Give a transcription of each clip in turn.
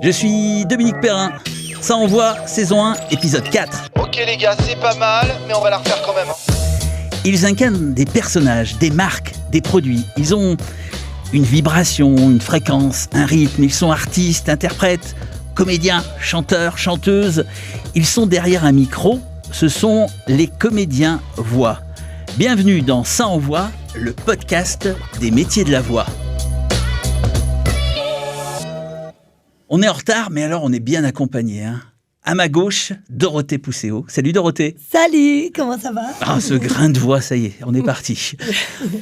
Je suis Dominique Perrin. Ça envoie, saison 1, épisode 4. Ok les gars, c'est pas mal, mais on va la refaire quand même. Ils incarnent des personnages, des marques, des produits. Ils ont une vibration, une fréquence, un rythme. Ils sont artistes, interprètes, comédiens, chanteurs, chanteuses. Ils sont derrière un micro. Ce sont les comédiens voix. Bienvenue dans Ça envoie, le podcast des métiers de la voix. On est en retard, mais alors on est bien accompagné. À ma gauche, Dorothée Pousseau. Salut Dorothée. Salut, comment ça va ? Ah, ce grain de voix, ça y est, on est parti.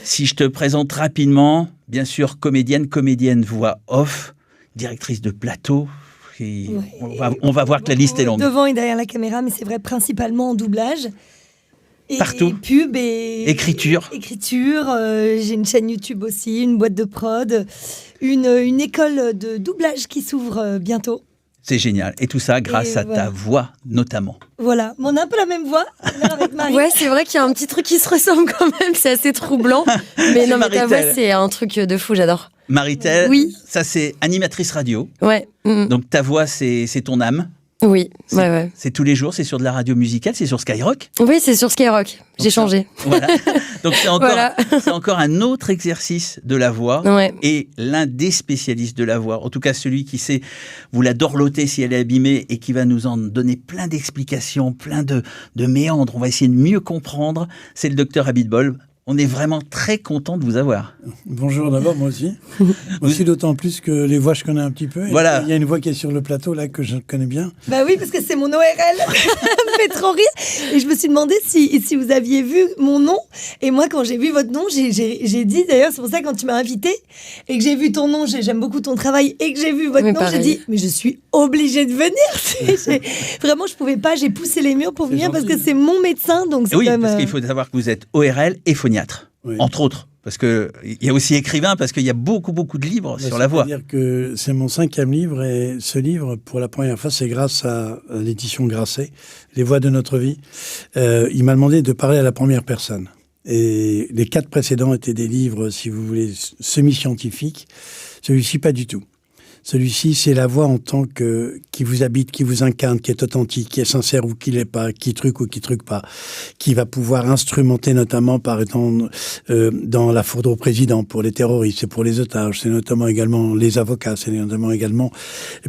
Si je te présente rapidement, bien sûr, comédienne voix off, directrice de plateau. Et ouais. on va voir que la liste est longue. Devant et derrière la caméra, mais c'est vrai, principalement en doublage. Et partout. Pub et écriture. J'ai une chaîne YouTube aussi, une boîte de prod, une école de doublage qui s'ouvre bientôt. C'est génial. Et tout ça grâce à ta voix, notamment. Voilà. On a un peu la même voix avec Marie. Ouais, c'est vrai qu'il y a un petit truc qui se ressemble quand même. C'est assez troublant. Mais non, mais ta voix, c'est un truc de fou, j'adore. Maritel, oui. Ça c'est animatrice radio. Ouais. Donc ta voix, c'est ton âme. Oui, c'est tous les jours, c'est sur de la radio musicale, c'est sur Skyrock. Oui, c'est sur Skyrock. J'ai changé. Voilà. Donc c'est encore un autre exercice de la voix. Ouais. Et l'un des spécialistes de la voix, en tout cas celui qui sait vous la dorloter si elle est abîmée et qui va nous en donner plein d'explications, plein de méandres, on va essayer de mieux comprendre, c'est le docteur Abitbol. On est vraiment très content de vous avoir. Bonjour d'abord, moi aussi. Moi aussi, d'autant plus que les voix, je connais un petit peu. Voilà. Il y a une voix qui est sur le plateau, là, que je connais bien. Bah oui, parce que c'est mon ORL. Ça me fait trop rire. Et je me suis demandé si vous aviez vu mon nom. Et moi, quand j'ai vu votre nom, j'ai dit, d'ailleurs, c'est pour ça, quand tu m'as invité et que j'ai vu ton nom, j'aime beaucoup ton travail, et que j'ai vu votre nom, j'ai dit, mais je suis obligée de venir. Vraiment, je pouvais pas. J'ai poussé les murs pour venir parce que c'est mon médecin. Donc c'est parce qu'il faut savoir que vous êtes ORL et phoniatre. Oui. Entre autres, parce qu'il y a aussi écrivain, parce qu'il y a beaucoup de livres sur la voix. C'est-à-dire que c'est mon 5e livre, et ce livre, pour la première fois, c'est grâce à l'édition Grasset, Les voix de notre vie. Il m'a demandé de parler à la première personne. Et les 4 précédents étaient des livres, si vous voulez, semi-scientifiques. Celui-ci, pas du tout. Celui-ci, c'est la voix en tant que qui vous habite, qui vous incarne, qui est authentique, qui est sincère ou qui l'est pas, qui truc ou qui truc pas, qui va pouvoir instrumenter notamment, par exemple, dans la foudre au président pour les terroristes et pour les otages. C'est notamment également les avocats, c'est notamment également,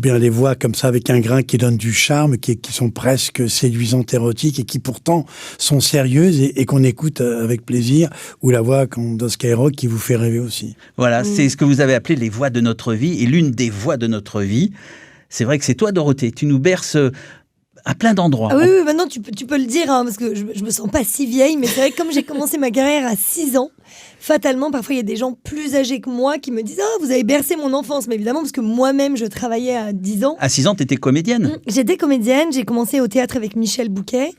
les voix comme ça avec un grain qui donne du charme, qui sont presque séduisantes, érotiques et qui pourtant sont sérieuses et qu'on écoute avec plaisir. Ou la voix de Skyrock qui vous fait rêver aussi. Voilà, c'est ce que vous avez appelé les voix de notre vie, et l'une des voix de notre vie, c'est vrai que c'est toi, Dorothée. Tu nous berces à plein d'endroits. Ah oui, maintenant tu peux le dire, parce que je me sens pas si vieille, mais c'est vrai que comme j'ai commencé ma carrière à 6 ans, fatalement, parfois il y a des gens plus âgés que moi qui me disent « Ah, vous avez bercé mon enfance !» Mais évidemment, parce que moi-même, je travaillais à 10 ans. À 6 ans, tu étais comédienne. J'étais comédienne, j'ai commencé au théâtre avec Michel Bouquet.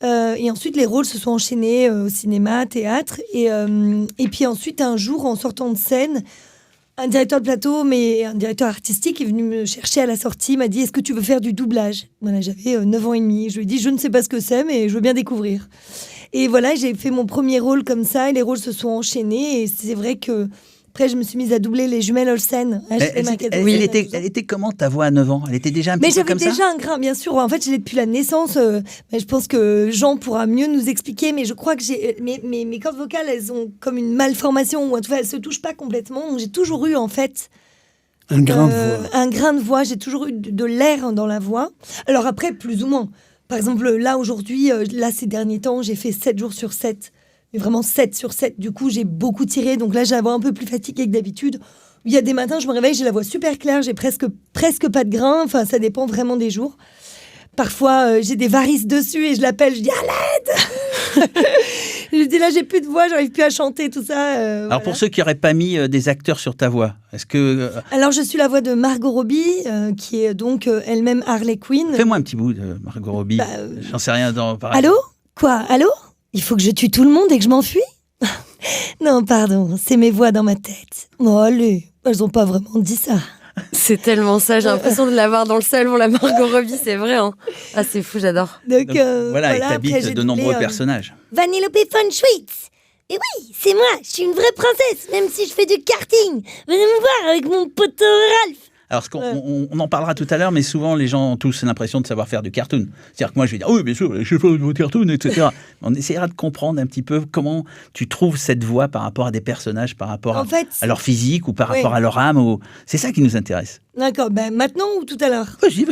Et ensuite, les rôles se sont enchaînés au cinéma, théâtre. Et puis ensuite, un jour, en sortant de scène, un directeur de plateau, mais un directeur artistique est venu me chercher à la sortie, m'a dit « Est-ce que tu veux faire du doublage ?» Voilà, j'avais 9 ans et demi. Je lui ai dit « Je ne sais pas ce que c'est, mais je veux bien découvrir. » Et voilà, j'ai fait mon premier rôle comme ça, et les rôles se sont enchaînés. Et c'est vrai que après, je me suis mise à doubler les jumelles Olsen. Elle était comment ta voix à 9 ans ? Elle était déjà un petit peu comme ça ? Mais j'avais déjà un grain, bien sûr. En fait, je l'ai depuis la naissance. Mais je pense que Jean pourra mieux nous expliquer. Mais je crois que mes cordes vocales, elles ont comme une malformation. Ou en tout cas, elles ne se touchent pas complètement. Donc, j'ai toujours eu, en fait... Un grain de voix. Un grain de voix. J'ai toujours eu de l'air dans la voix. Alors après, plus ou moins. Par exemple, là, aujourd'hui, ces derniers temps, j'ai fait 7 jours sur 7. Mais vraiment 7 sur 7. Du coup, j'ai beaucoup tiré. Donc là, j'ai la voix un peu plus fatiguée que d'habitude. Il y a des matins, je me réveille, j'ai la voix super claire. J'ai presque pas de grain. Enfin, ça dépend vraiment des jours. Parfois, j'ai des varices dessus et je l'appelle. Je dis « À l'aide !» Je dis « Là, j'ai plus de voix, j'arrive plus à chanter, tout ça. » Alors, voilà. pour ceux qui n'auraient pas mis des acteurs sur ta voix, est-ce que... Alors, je suis la voix de Margot Robbie, qui est donc elle-même Harley Quinn. Fais-moi un petit bout de Margot Robbie. J'en sais rien dans... Pareil. Allô ? Quoi ? Allô ? Il faut que je tue tout le monde et que je m'enfuis ? Non, pardon, c'est mes voix dans ma tête. Oh, allez, elles ont pas vraiment dit ça. C'est tellement ça, j'ai l'impression de l'avoir dans le salon, la Margot Robbie, c'est vrai. Ah, c'est fou, j'adore. Donc, voilà, et t'habites de nombreux personnages. Vanellope von Schweetz. Et oui, c'est moi, je suis une vraie princesse, même si je fais du karting. Venez me voir avec mon poteau Ralph. Alors, on en parlera tout à l'heure, mais souvent, les gens ont tous l'impression de savoir faire du cartoon. C'est-à-dire que moi, je vais dire, oui, bien sûr, je fais du cartoon, etc. On essaiera de comprendre un petit peu comment tu trouves cette voix par rapport à des personnages, par rapport à leur physique ou par rapport à leur âme. C'est ça qui nous intéresse. D'accord. Maintenant ou tout à l'heure? Vas-y.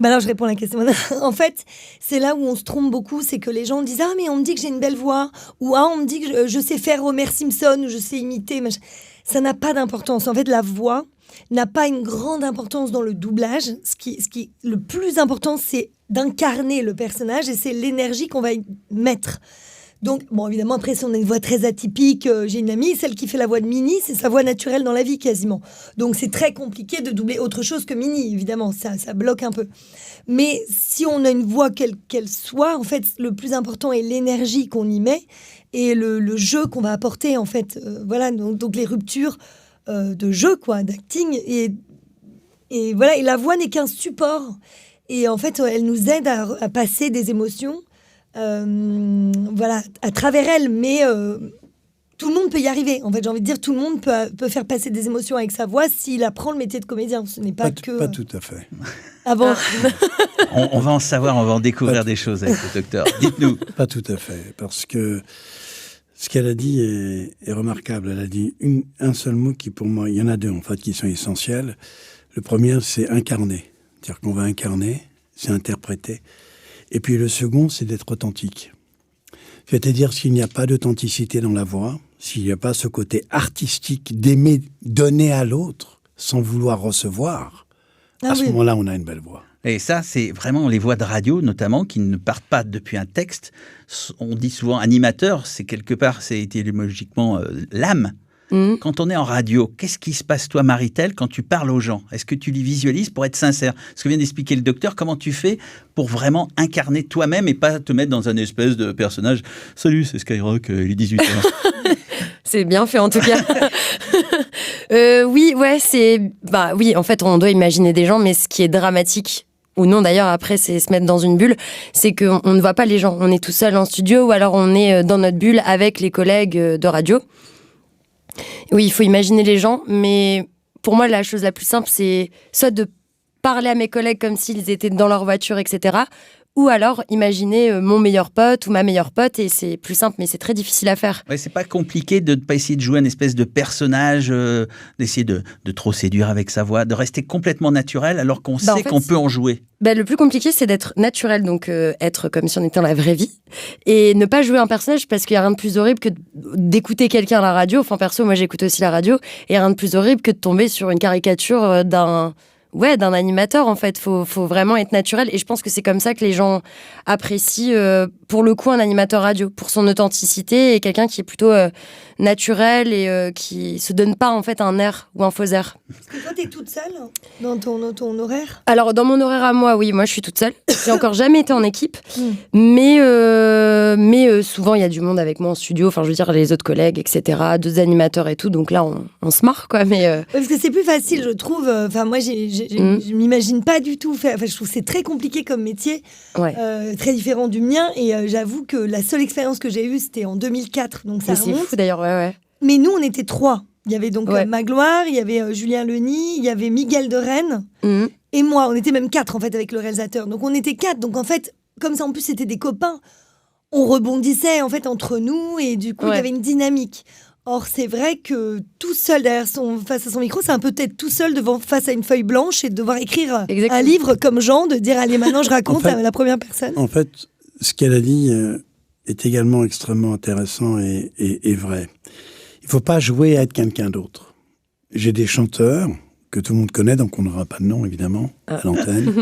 Alors, je réponds à la question. En fait, c'est là où on se trompe beaucoup, c'est que les gens disent « Ah, mais on me dit que j'ai une belle voix » ou « Ah, on me dit que je sais faire Homer Simpson » ou « Je sais imiter ». Ça n'a pas d'importance. En fait, la voix n'a pas une grande importance dans le doublage. Ce qui le plus important, c'est d'incarner le personnage et c'est l'énergie qu'on va y mettre. Donc, bon, évidemment, après, si on a une voix très atypique, j'ai une amie, celle qui fait la voix de Minnie, c'est sa voix naturelle dans la vie, quasiment. Donc, c'est très compliqué de doubler autre chose que Minnie, évidemment, ça bloque un peu. Mais si on a une voix qu'elle soit, en fait, le plus important est l'énergie qu'on y met et le jeu qu'on va apporter, en fait. Voilà, donc les ruptures de jeu, quoi, d'acting. Et voilà, et la voix n'est qu'un support. Et en fait, elle nous aide à passer des émotions. Voilà, à travers elle, mais tout le monde peut y arriver. En fait, j'ai envie de dire, tout le monde peut faire passer des émotions avec sa voix s'il apprend le métier de comédien. Ce n'est pas que... Pas tout à fait. Ah bon? On va en savoir, on va en découvrir des choses avec le docteur. Dites-nous. Pas tout à fait, parce que ce qu'elle a dit est remarquable. Elle a dit un seul mot qui, pour moi, il y en a deux, en fait, qui sont essentiels. Le premier, c'est incarner. C'est-à-dire qu'on va incarner, c'est interpréter. Et puis le second, c'est d'être authentique. C'est-à-dire s'il n'y a pas d'authenticité dans la voix, s'il n'y a pas ce côté artistique d'aimer donner à l'autre sans vouloir recevoir, à ce moment-là, on a une belle voix. Et ça, c'est vraiment les voix de radio, notamment, qui ne partent pas depuis un texte. On dit souvent animateur, c'est quelque part, c'est étymologiquement l'âme. Quand on est en radio, qu'est-ce qui se passe, toi, Maritel, quand tu parles aux gens? Est-ce que tu les visualises pour être sincère? Ce que vient d'expliquer le docteur, comment tu fais pour vraiment incarner toi-même et pas te mettre dans un espèce de personnage « Salut, c'est Skyrock, il est 18h. » C'est bien fait, en tout cas. Oui, en fait, on doit imaginer des gens, mais ce qui est dramatique, ou non d'ailleurs, après, c'est se mettre dans une bulle, c'est qu'on ne voit pas les gens. On est tout seul en studio, ou alors on est dans notre bulle avec les collègues de radio. Oui, il faut imaginer les gens, mais pour moi, la chose la plus simple, c'est soit de parler à mes collègues comme s'ils étaient dans leur voiture, etc., ou alors imaginer mon meilleur pote ou ma meilleure pote, et c'est plus simple, mais c'est très difficile à faire. Ouais, c'est pas compliqué de ne pas essayer de jouer une espèce de personnage, d'essayer de trop séduire avec sa voix, de rester complètement naturel alors qu'on sait qu'on peut en jouer. Le plus compliqué, c'est d'être naturel, donc être comme si on était dans la vraie vie, et ne pas jouer un personnage, parce qu'il n'y a rien de plus horrible que d'écouter quelqu'un à la radio. Enfin, perso, moi j'écoute aussi la radio, et il n'y a rien de plus horrible que de tomber sur une caricature d'un animateur, en fait. Faut vraiment être naturel, et je pense que c'est comme ça que les gens apprécient, pour le coup, un animateur radio, pour son authenticité, et quelqu'un qui est plutôt naturel et qui se donne pas, en fait, un air ou un faux air. Parce que toi, t'es toute seule dans ton horaire? Alors, dans mon horaire à moi, oui, moi je suis toute seule. J'ai encore jamais été en équipe, mais souvent il y a du monde avec moi en studio, enfin je veux dire les autres collègues, etc., deux animateurs et tout, donc là on se marre, quoi. Mais parce que c'est plus facile, je trouve. Enfin, moi, je m'imagine pas du tout faire. Enfin, je trouve que c'est très compliqué comme métier, très différent du mien, et j'avoue que la seule expérience que j'ai eue, c'était en 2004, donc ça remonte. C'est fou d'ailleurs, ouais. Mais nous, on était 3. Il y avait donc Magloire, il y avait Julien Leny, il y avait Miguel de Rennes, et moi. On était même 4, en fait, avec le réalisateur. Donc, on était 4. Donc, en fait, comme ça, en plus, c'était des copains. On rebondissait, en fait, entre nous, et du coup, il y avait une dynamique. Or, c'est vrai que tout seul, face à son micro, c'est un peu peut-être tout seul face à une feuille blanche et de devoir écrire un livre comme Jean, de dire, allez, maintenant, je raconte à la première personne. En fait, ce qu'elle a dit est également extrêmement intéressant et vrai. Il ne faut pas jouer à être quelqu'un d'autre. J'ai des chanteurs que tout le monde connaît, donc on n'aura pas de nom, évidemment, à l'antenne,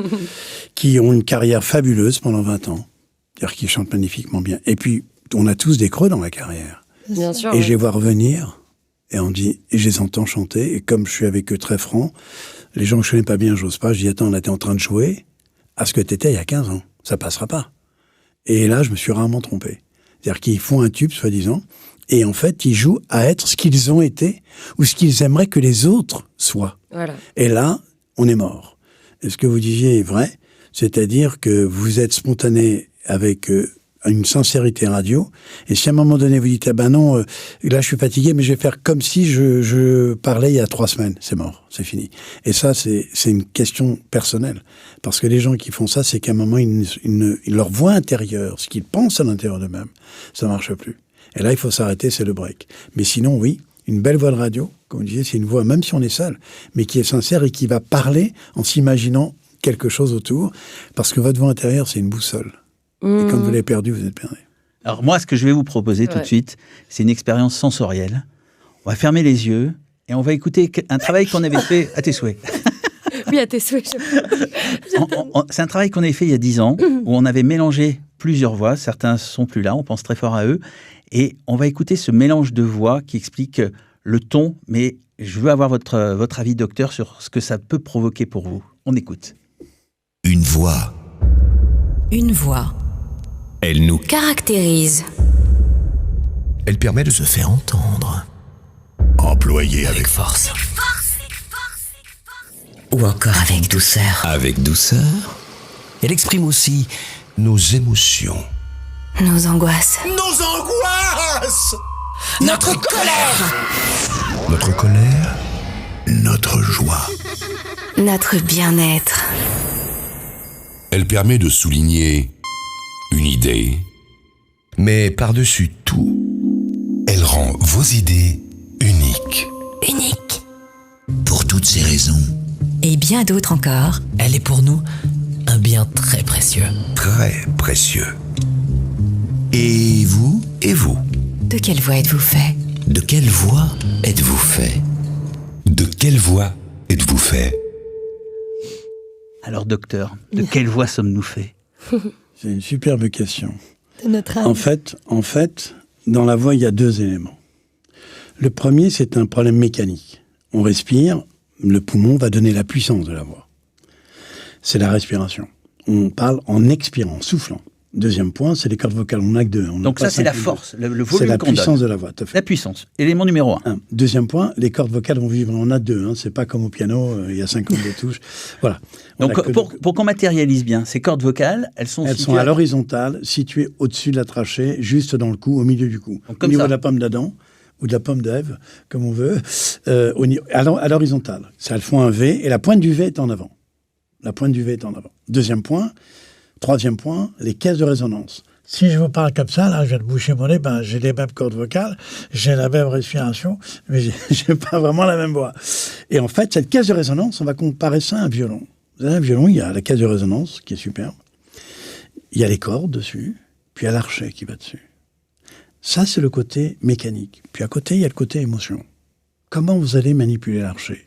qui ont une carrière fabuleuse pendant 20 ans. C'est-à-dire qu'ils chantent magnifiquement bien. Et puis, on a tous des creux dans la carrière. Bien sûr. Et je les vois revenir, et on dit, et je les entends chanter, et comme je suis avec eux très franc, les gens que je connais pas bien, j'ose pas, je dis, attends, là, t'es en train de jouer à ce que t'étais il y a 15 ans. Ça passera pas. Et là, je me suis rarement trompé. C'est-à-dire qu'ils font un tube, soi-disant, et en fait, ils jouent à être ce qu'ils ont été, ou ce qu'ils aimeraient que les autres soient. Voilà. Et là, on est mort. Et ce que vous disiez est vrai, c'est-à-dire que vous êtes spontané avec une sincérité radio. Et si à un moment donné vous dites, ah ben non, là je suis fatigué, mais je vais faire comme si je parlais il y a 3 semaines, c'est mort, c'est fini. Et ça, c'est une question personnelle. Parce que les gens qui font ça, c'est qu'à un moment, leur voix intérieure, ce qu'ils pensent à l'intérieur d'eux-mêmes, ça marche plus. Et là, il faut s'arrêter, c'est le break. Mais sinon, oui, une belle voix de radio, comme vous disiez, c'est une voix, même si on est seul, mais qui est sincère et qui va parler en s'imaginant quelque chose autour, parce que votre voix intérieure, c'est une boussole. Et quand vous l'avez perdue, vous êtes perdu. Alors moi, ce que je vais vous proposer tout de suite, c'est une expérience sensorielle. On va fermer les yeux et on va écouter un travail qu'on avait fait à tes souhaits. Oui, à tes souhaits. C'est un travail qu'on avait fait il y a 10 ans, où on avait mélangé plusieurs voix. Certains sont plus là, on pense très fort à eux. Et on va écouter ce mélange de voix qui explique le ton, mais je veux avoir votre avis, docteur, sur ce que ça peut provoquer pour vous. On écoute. Une voix. Une voix. Elle nous Caractérise. Elle permet de se faire entendre. Employée avec force. Ou encore avec douceur. Avec douceur. Elle exprime aussi nos émotions. Nos angoisses. Nos angoisses. Notre colère. Notre colère. Notre joie. Notre bien-être. Elle permet de souligner une idée. Mais par-dessus tout, elle rend vos idées uniques. Unique. Pour toutes ces raisons, Et bien d'autres encore. elle est pour nous un bien très précieux. Très précieux. Et vous? Et vous? De quelle voix êtes-vous fait? De quelle voix êtes-vous fait? De quelle voix êtes-vous fait? Alors docteur, de quelle voix sommes-nous faits? C'est une superbe question. De notre âme. En fait, dans la voix, il y a 2 éléments. Le premier, c'est un problème mécanique. On respire, le poumon va donner la puissance de la voix. C'est la respiration. On parle en expirant, en soufflant. Deuxième point, c'est les cordes vocales. On n'a que 2. Donc ça, c'est la force, le volume C'est la qu'on donne. puissance de la voix, tout à fait. La puissance, élément numéro 1. Deuxième point, les cordes vocales vont vivre en A2. C'est pas comme au piano, il y a 50 de touches. Voilà. Donc pour qu'on matérialise bien, ces cordes vocales, elles sont Elles sont à l'horizontale, situées au-dessus de la trachée, juste dans le cou, au milieu du cou. Donc, au niveau de la pomme d'Adam, ou de la pomme d'Ève, comme on veut, à l'horizontale. Elles font un V, et la pointe du V est en avant. La pointe du V est en avant. Deuxième point. Troisième point, les caisses de résonance. Si je vous parle comme ça, là, je viens de boucher mon nez, j'ai les mêmes cordes vocales, j'ai la même respiration, mais j'ai pas vraiment la même voix. Et en fait, cette caisse de résonance, on va comparer ça à un violon. Vous avez un violon, il y a la caisse de résonance, qui est superbe. Il y a les cordes dessus, puis il y a l'archet qui va dessus. Ça, c'est le côté mécanique. Puis à côté, il y a le côté émotion. Comment vous allez manipuler l'archet?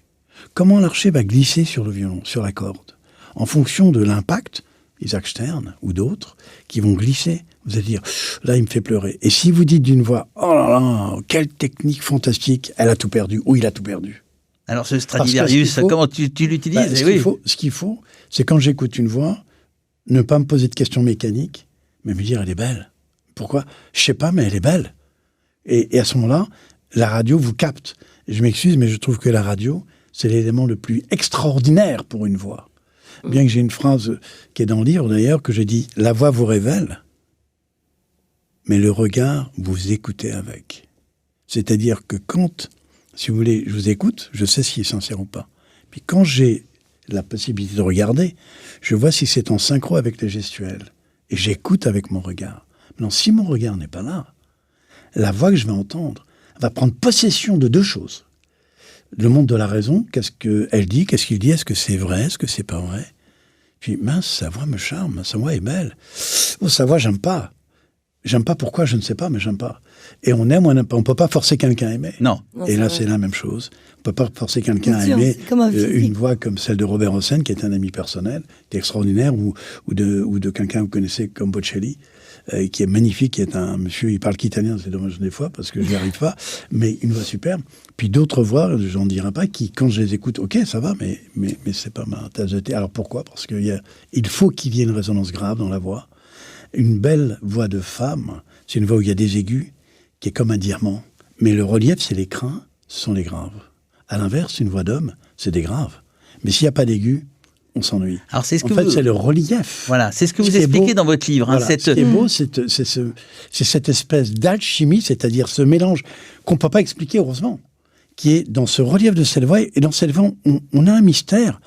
Comment l'archet va glisser sur le violon, sur la corde? En fonction de l'impact, Isaac Stern ou d'autres, qui vont glisser. Vous allez dire, là, il me fait pleurer. Et si vous dites d'une voix, oh là là, quelle technique fantastique, elle a tout perdu, ou il a tout perdu. Alors ce Stradivarius, comment tu l'utilises? Ce qu'il faut, c'est quand j'écoute une voix, ne pas me poser de questions mécaniques, mais me dire, elle est belle. Pourquoi? Je sais pas, mais elle est belle. Et à ce moment-là, la radio vous capte. Et je m'excuse, mais je trouve que la radio, c'est l'élément le plus extraordinaire pour une voix. Bien que j'ai une phrase qui est dans le livre, d'ailleurs, que j'ai dit « La voix vous révèle, mais le regard, vous écoutez avec. » C'est-à-dire que quand, si vous voulez, je vous écoute, je sais si est sincère ou pas. Puis quand j'ai la possibilité de regarder, je vois si c'est en synchro avec les gestuels. Et j'écoute avec mon regard. Maintenant, si mon regard n'est pas là, la voix que je vais entendre va prendre possession de 2 choses. Le monde de la raison, qu'est-ce qu'elle dit, qu'est-ce qu'il dit, est-ce que c'est vrai, est-ce que c'est pas vrai? Puis, mince, sa voix me charme, sa voix est belle. Oh, sa voix, j'aime pas. J'aime pas pourquoi, je ne sais pas, mais j'aime pas. Et on aime ou on n'aime pas. On peut pas forcer quelqu'un à aimer. Non. Et là, c'est la même chose. On peut pas forcer quelqu'un à aimer une voix comme celle de Robert Hossein, qui est un ami personnel, qui est extraordinaire, ou de quelqu'un que vous connaissez comme Bocelli, qui est magnifique, qui est un monsieur, il parle qu'italien, c'est dommage des fois, parce que je n'y arrive pas, mais une voix superbe. Puis d'autres voix, j'en dirai pas, qui, quand je les écoute, ok, ça va, mais c'est pas ma tasse de thé. Alors pourquoi? Parce qu'il faut qu'il y ait une résonance grave dans la voix. Une belle voix de femme, c'est une voix où il y a des aigus, qui est comme un diamant. Mais le relief, c'est les crins, ce sont les graves. À l'inverse, une voix d'homme, c'est des graves. Mais s'il n'y a pas d'aigus, on s'ennuie. Alors c'est ce que En fait, c'est le relief. Voilà, c'est ce que Ce vous qui est expliquez beau, dans votre livre. Voilà. Ce qui est beau, c'est cette espèce d'alchimie, c'est-à-dire ce mélange qu'on ne peut pas expliquer, heureusement, qui est dans ce relief de cette voix. Et dans cette voix, on a un mystère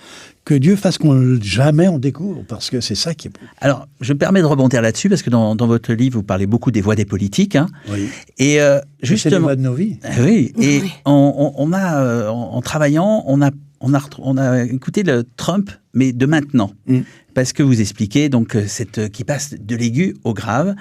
que Dieu fasse qu'on jamais on découvre, parce que c'est ça qui est beau. Alors, je me permets de rebondir là-dessus, parce que dans votre livre, vous parlez beaucoup des voix des politiques. Hein, Oui. et C'est les justement, voix de nos vies. oui. Et on a, en travaillant, on a écouté le Trump, mais de maintenant. Parce que vous expliquez donc qui passe de l'aigu au grave.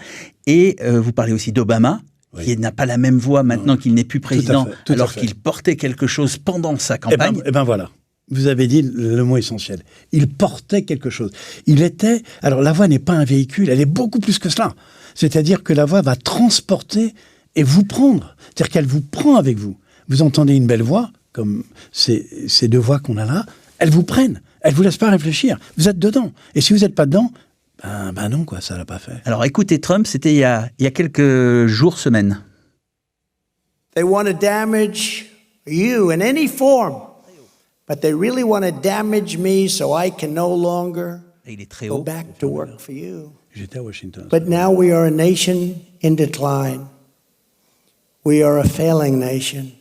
Et vous parlez aussi d'Obama, qui n'a pas la même voix maintenant qu'il n'est plus président, alors qu'il portait quelque chose pendant sa campagne. Eh ben voilà. Vous avez dit le mot essentiel. Il portait quelque chose. Il était... Alors, la voix n'est pas un véhicule, elle est beaucoup plus que cela. C'est-à-dire que la voix va transporter et vous prendre. C'est-à-dire qu'elle vous prend avec vous. Vous entendez une belle voix, comme ces deux voix qu'on a là, elles vous prennent. Elles vous laissent pas réfléchir. Vous êtes dedans. Et si vous n'êtes pas dedans, ben non, quoi, ça l'a pas fait. Alors, écoutez, Trump, c'était il y a quelques jours, semaines. They want to damage you in any form. But they really want to damage me so I can no longer Il est très go haut. back to work for you. J'étais à Washington. But now we are a nation in decline. We are a failing nation.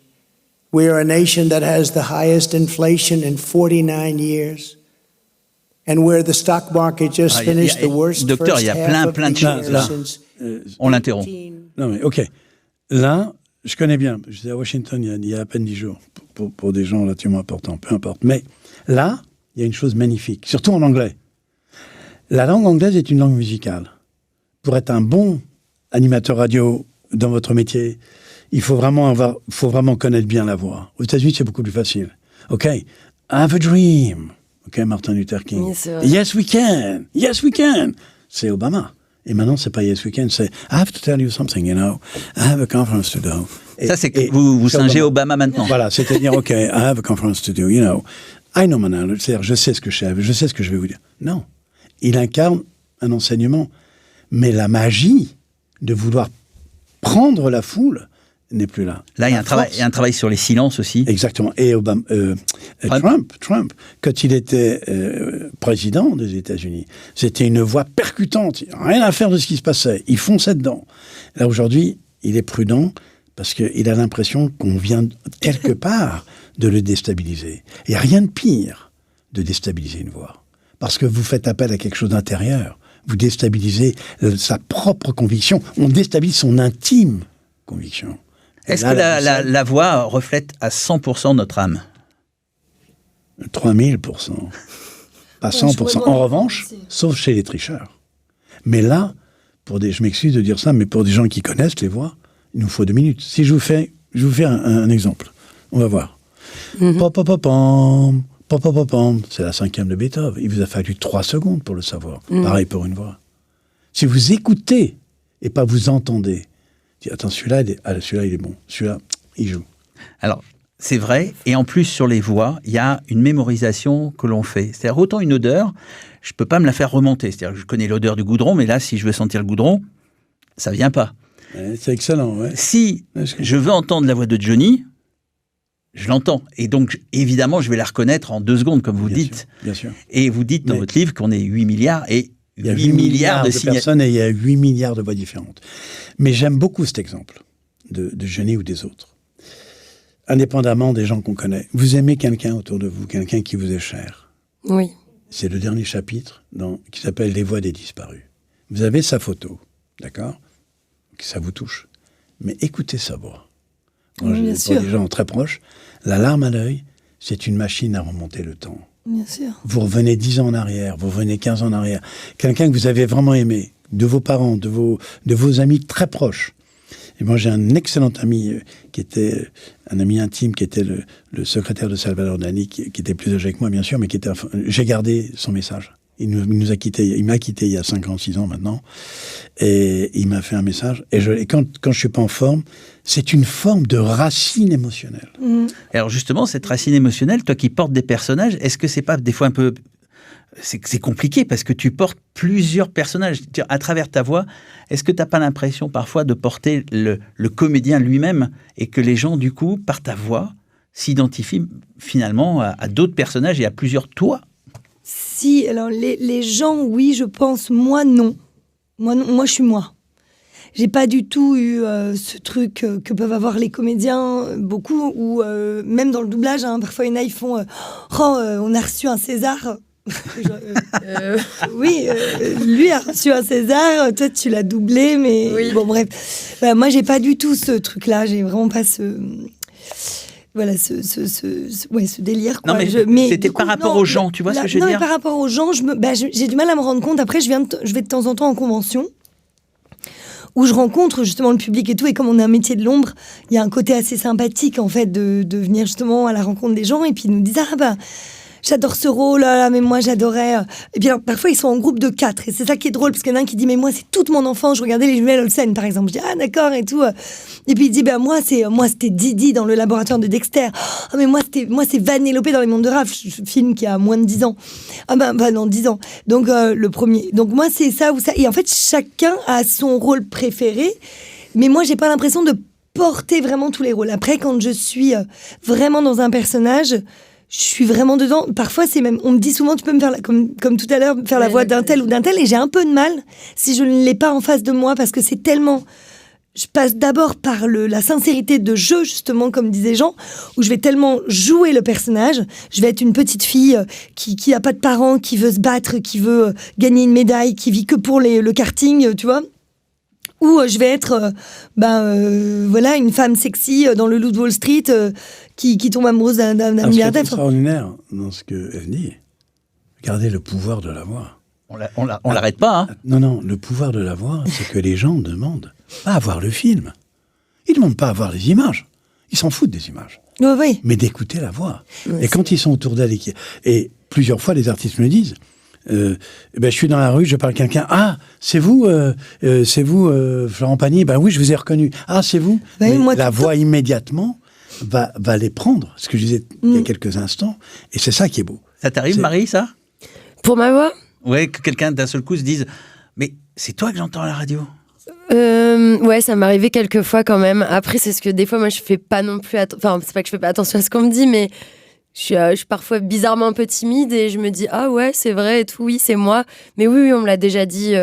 We are a nation that has the highest inflation in 49 years. And where the stock market just finished the worst Docteur, il y a first half plein of de the choses year là. since On l'interrompt. 18. Non, mais OK. Là, je connais bien. J'étais à Washington il y a à peine 10 jours, pour des gens relativement importants, peu importe. Mais là, il y a une chose magnifique, surtout en anglais. La langue anglaise est une langue musicale. Pour être un bon animateur radio dans votre métier, il faut vraiment connaître bien la voix. Aux États-Unis, c'est beaucoup plus facile. OK, I have a dream. OK, Martin Luther King. Oui, c'est vrai. Yes, we can. Yes, we can. C'est Obama. Et maintenant, c'est pas Yes We Can, c'est I have to tell you something, you know. I have a conference to do. Ça, c'est que vous singez Obama maintenant. Voilà, c'est-à-dire, OK, I have a conference to do, you know. I know my knowledge, c'est-à-dire, je sais ce que je vais vous dire. Non. Il incarne un enseignement. Mais la magie de vouloir prendre la foule n'est plus là. Là, il y a un travail sur les silences aussi. Exactement. Et Trump, quand il était président des États-Unis, c'était une voix percutante. Rien à faire de ce qui se passait. Il fonçait dedans. Là, aujourd'hui, il est prudent parce qu'il a l'impression qu'on vient quelque part de le déstabiliser. Il n'y a rien de pire de déstabiliser une voix. Parce que vous faites appel à quelque chose d'intérieur. Vous déstabilisez sa propre conviction. On déstabilise son intime conviction. Est-ce que la voix reflète à 100% notre âme ? 3000%. Pas 100%. En revanche, sauf chez les tricheurs. Mais là, je m'excuse de dire ça, mais pour des gens qui connaissent les voix, il nous faut 2 minutes. Si je vous fais un exemple, on va voir. Pop-pop-pom, pop-pop-pom, c'est la 5e de Beethoven. Il vous a fallu 3 secondes pour le savoir. Pareil pour une voix. Si vous écoutez et pas vous entendez, attends, celui-là, il est bon. Celui-là, il joue. Alors, c'est vrai. Et en plus, sur les voix, il y a une mémorisation que l'on fait. C'est-à-dire, autant une odeur, je ne peux pas me la faire remonter. C'est-à-dire, je connais l'odeur du goudron, mais là, si je veux sentir le goudron, ça ne vient pas. C'est excellent, ouais. Si je veux entendre la voix de Johnny, je l'entends. Et donc, évidemment, je vais la reconnaître en 2 secondes, comme vous dites. Bien sûr. Et vous dites dans votre livre qu'on est 8 milliards et il y a 8 milliards de personnes et il y a 8 milliards de voix différentes. Mais j'aime beaucoup cet exemple de Johnny ou des autres. Indépendamment des gens qu'on connaît. Vous aimez quelqu'un autour de vous, quelqu'un qui vous est cher. Oui. C'est le dernier chapitre qui s'appelle « Les voix des disparus ». Vous avez sa photo, d'accord ? Ça vous touche. Mais écoutez sa voix. Moi, bien sûr. Pour des gens très proches, la larme à l'œil, c'est une machine à remonter le temps. Bien sûr. Vous revenez 10 ans en arrière, vous revenez 15 ans en arrière. Quelqu'un que vous avez vraiment aimé, de vos parents, de vos amis très proches. Et moi, j'ai un excellent ami qui était un ami intime, qui était le secrétaire de Salvador Dali, qui était plus âgé que moi, bien sûr, mais j'ai gardé son message. Il nous a quittés. Il m'a quitté il y a 5 ans, 6 ans maintenant. Et il m'a fait un message. Et quand je suis pas en forme, c'est une forme de racine émotionnelle. Alors justement, cette racine émotionnelle, toi qui portes des personnages, est-ce que c'est pas des fois un peu... C'est compliqué parce que tu portes plusieurs personnages. À travers ta voix, est-ce que tu n'as pas l'impression parfois de porter le comédien lui-même et que les gens, du coup, par ta voix, s'identifient finalement à d'autres personnages et à plusieurs toi ? Si, alors les gens, oui, je pense. Moi, non. Moi, je suis moi. J'ai pas du tout eu ce truc que peuvent avoir les comédiens, beaucoup, ou même dans le doublage, hein, parfois ils font on a reçu un César. Oui, lui a reçu un César, toi tu l'as doublé, mais oui. Bon bref. Voilà, moi j'ai pas du tout ce truc-là, j'ai vraiment pas ce... Voilà, ce délire. Quoi. Non, mais c'était par rapport aux gens, tu vois ce que je veux dire ? Par rapport aux gens, j'ai du mal à me rendre compte. Après, je vais de temps en temps en convention, où je rencontre justement le public et tout, et comme on a un métier de l'ombre, il y a un côté assez sympathique en fait de venir justement à la rencontre des gens, et puis ils nous disent j'adore ce rôle, là, mais moi j'adorais. Et puis alors, parfois ils sont en groupe de 4, et c'est ça qui est drôle, parce qu'il y en a un qui dit mais moi c'est toute mon enfance, je regardais les jumelles Olsen par exemple, je dis d'accord et tout, et puis il dit moi c'était Didi dans le laboratoire de Dexter, mais moi c'est Vanellope dans les mondes de Raph, film qui a moins de 10 ans, non 10 ans, donc le premier, donc moi c'est ça ou ça, et en fait chacun a son rôle préféré, mais moi j'ai pas l'impression de porter vraiment tous les rôles. Après quand je suis vraiment dans un personnage, je suis vraiment dedans. Parfois, c'est même, on me dit souvent, tu peux me faire, comme tout à l'heure, faire la voix d'un tel ou d'un tel, et j'ai un peu de mal si je ne l'ai pas en face de moi, parce que c'est tellement... Je passe d'abord par la sincérité de jeu, justement, comme disait Jean, où je vais tellement jouer le personnage. Je vais être une petite fille qui a pas de parents, qui veut se battre, qui veut gagner une médaille, qui vit que pour le karting, tu vois. Ou je vais être voilà, une femme sexy dans le Loup de Wall Street qui tombe amoureuse d'un milliardaire. C'est extraordinaire dans ce qu'elle dit. Regardez le pouvoir de la voix. On l'arrête pas, hein. Non, le pouvoir de la voix, c'est que les gens demandent pas à voir le film. Ils demandent pas à voir les images. Ils s'en foutent des images. Oui. Mais d'écouter la voix. Ouais, et quand ils sont autour d'elle, et plusieurs fois les artistes me disent, je suis dans la rue, je parle à quelqu'un. Ah, c'est vous, Florent Pagny. Ben oui, je vous ai reconnu. Ah, c'est vous. Ouais, moi, la voix immédiatement va les prendre. Ce que je disais il y a quelques instants. Et c'est ça qui est beau. Ça t'arrive, Marie, ça ? Pour ma voix ? Ouais, que quelqu'un d'un seul coup se dise mais c'est toi que j'entends à la radio. Ouais, ça m'est arrivé quelques fois quand même. Après, c'est ce que des fois, moi, je fais pas non plus. Enfin, c'est pas que je fais pas attention à ce qu'on me dit, mais je suis parfois bizarrement un peu timide et je me dis ah ouais, c'est vrai et tout, oui, c'est moi. Mais oui, on me l'a déjà dit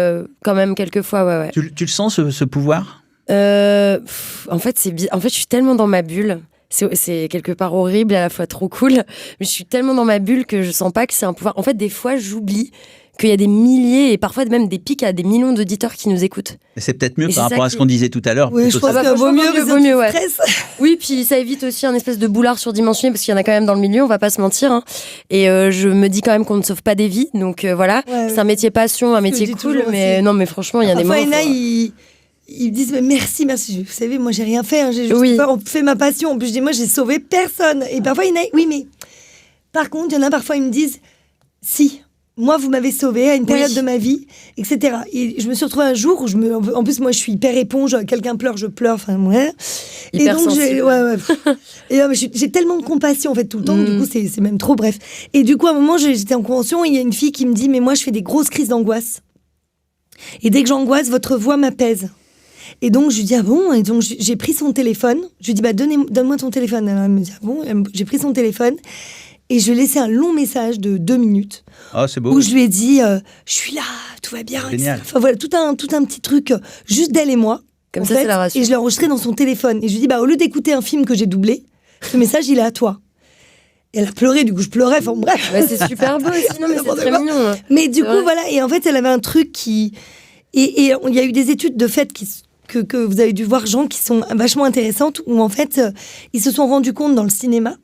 quand même quelques fois, ouais. Tu le sens ce pouvoir ? En fait, je suis tellement dans ma bulle. C'est quelque part horrible et à la fois trop cool. Mais je suis tellement dans ma bulle que je sens pas que c'est un pouvoir. En fait, des fois, j'oublie qu'il y a des milliers et parfois même des pics à des millions d'auditeurs qui nous écoutent. Et c'est peut-être mieux par rapport à ce qu'on disait tout à l'heure. Oui, je pense que vaut mieux, ouais. Oui, puis ça évite aussi un espèce de boulard surdimensionné parce qu'il y en a quand même dans le milieu, on va pas se mentir. Hein. Et je me dis quand même qu'on ne sauve pas des vies. Donc voilà, c'est un métier passion, un métier cool. Mais non, mais franchement, il y a des moments. Ils me disent mais merci. Vous savez, moi j'ai rien fait, hein, j'ai juste fait ma passion. En plus je dis moi j'ai sauvé personne. Et parfois oui, mais par contre il y en a parfois ils me disent si. Moi, vous m'avez sauvé à une période de ma vie, etc. Et je me suis retrouvée un jour où en plus, moi, je suis hyper éponge. Quelqu'un pleure, je pleure. Enfin, ouais. Hyper et donc, sensible. Et j'ai tellement de compassion, en fait, tout le temps. Du coup, c'est même trop, bref. Et du coup, à un moment, j'étais en convention et il y a une fille qui me dit, mais moi, je fais des grosses crises d'angoisse. Et dès que j'angoisse, votre voix m'apaise. Et donc, je lui dis, ah bon? Et donc, j'ai pris son téléphone. Je lui dis, donne-moi ton téléphone. Alors, elle me dit, ah bon? J'ai pris son téléphone. Et je lui ai laissé un long message de 2 minutes. Ah, c'est beau. Où je lui ai dit, je suis là, tout va bien. Génial. Enfin voilà, tout un petit truc, juste d'elle et moi. Comme ça, c'est la rassure. Et je l'ai enregistré dans son téléphone. Et je lui ai dit, au lieu d'écouter un film que j'ai doublé, ce message, il est à toi. Et elle a pleuré, du coup, je pleurais, enfin bref. Ouais, c'est super beau aussi, non, mais c'est très mignon. Hein. Mais du coup, voilà, et en fait, elle avait un truc qui... Et il y a eu des études de fait que vous avez dû voir, Jean, qui sont vachement intéressantes, où en fait, ils se sont rendus compte dans le cinéma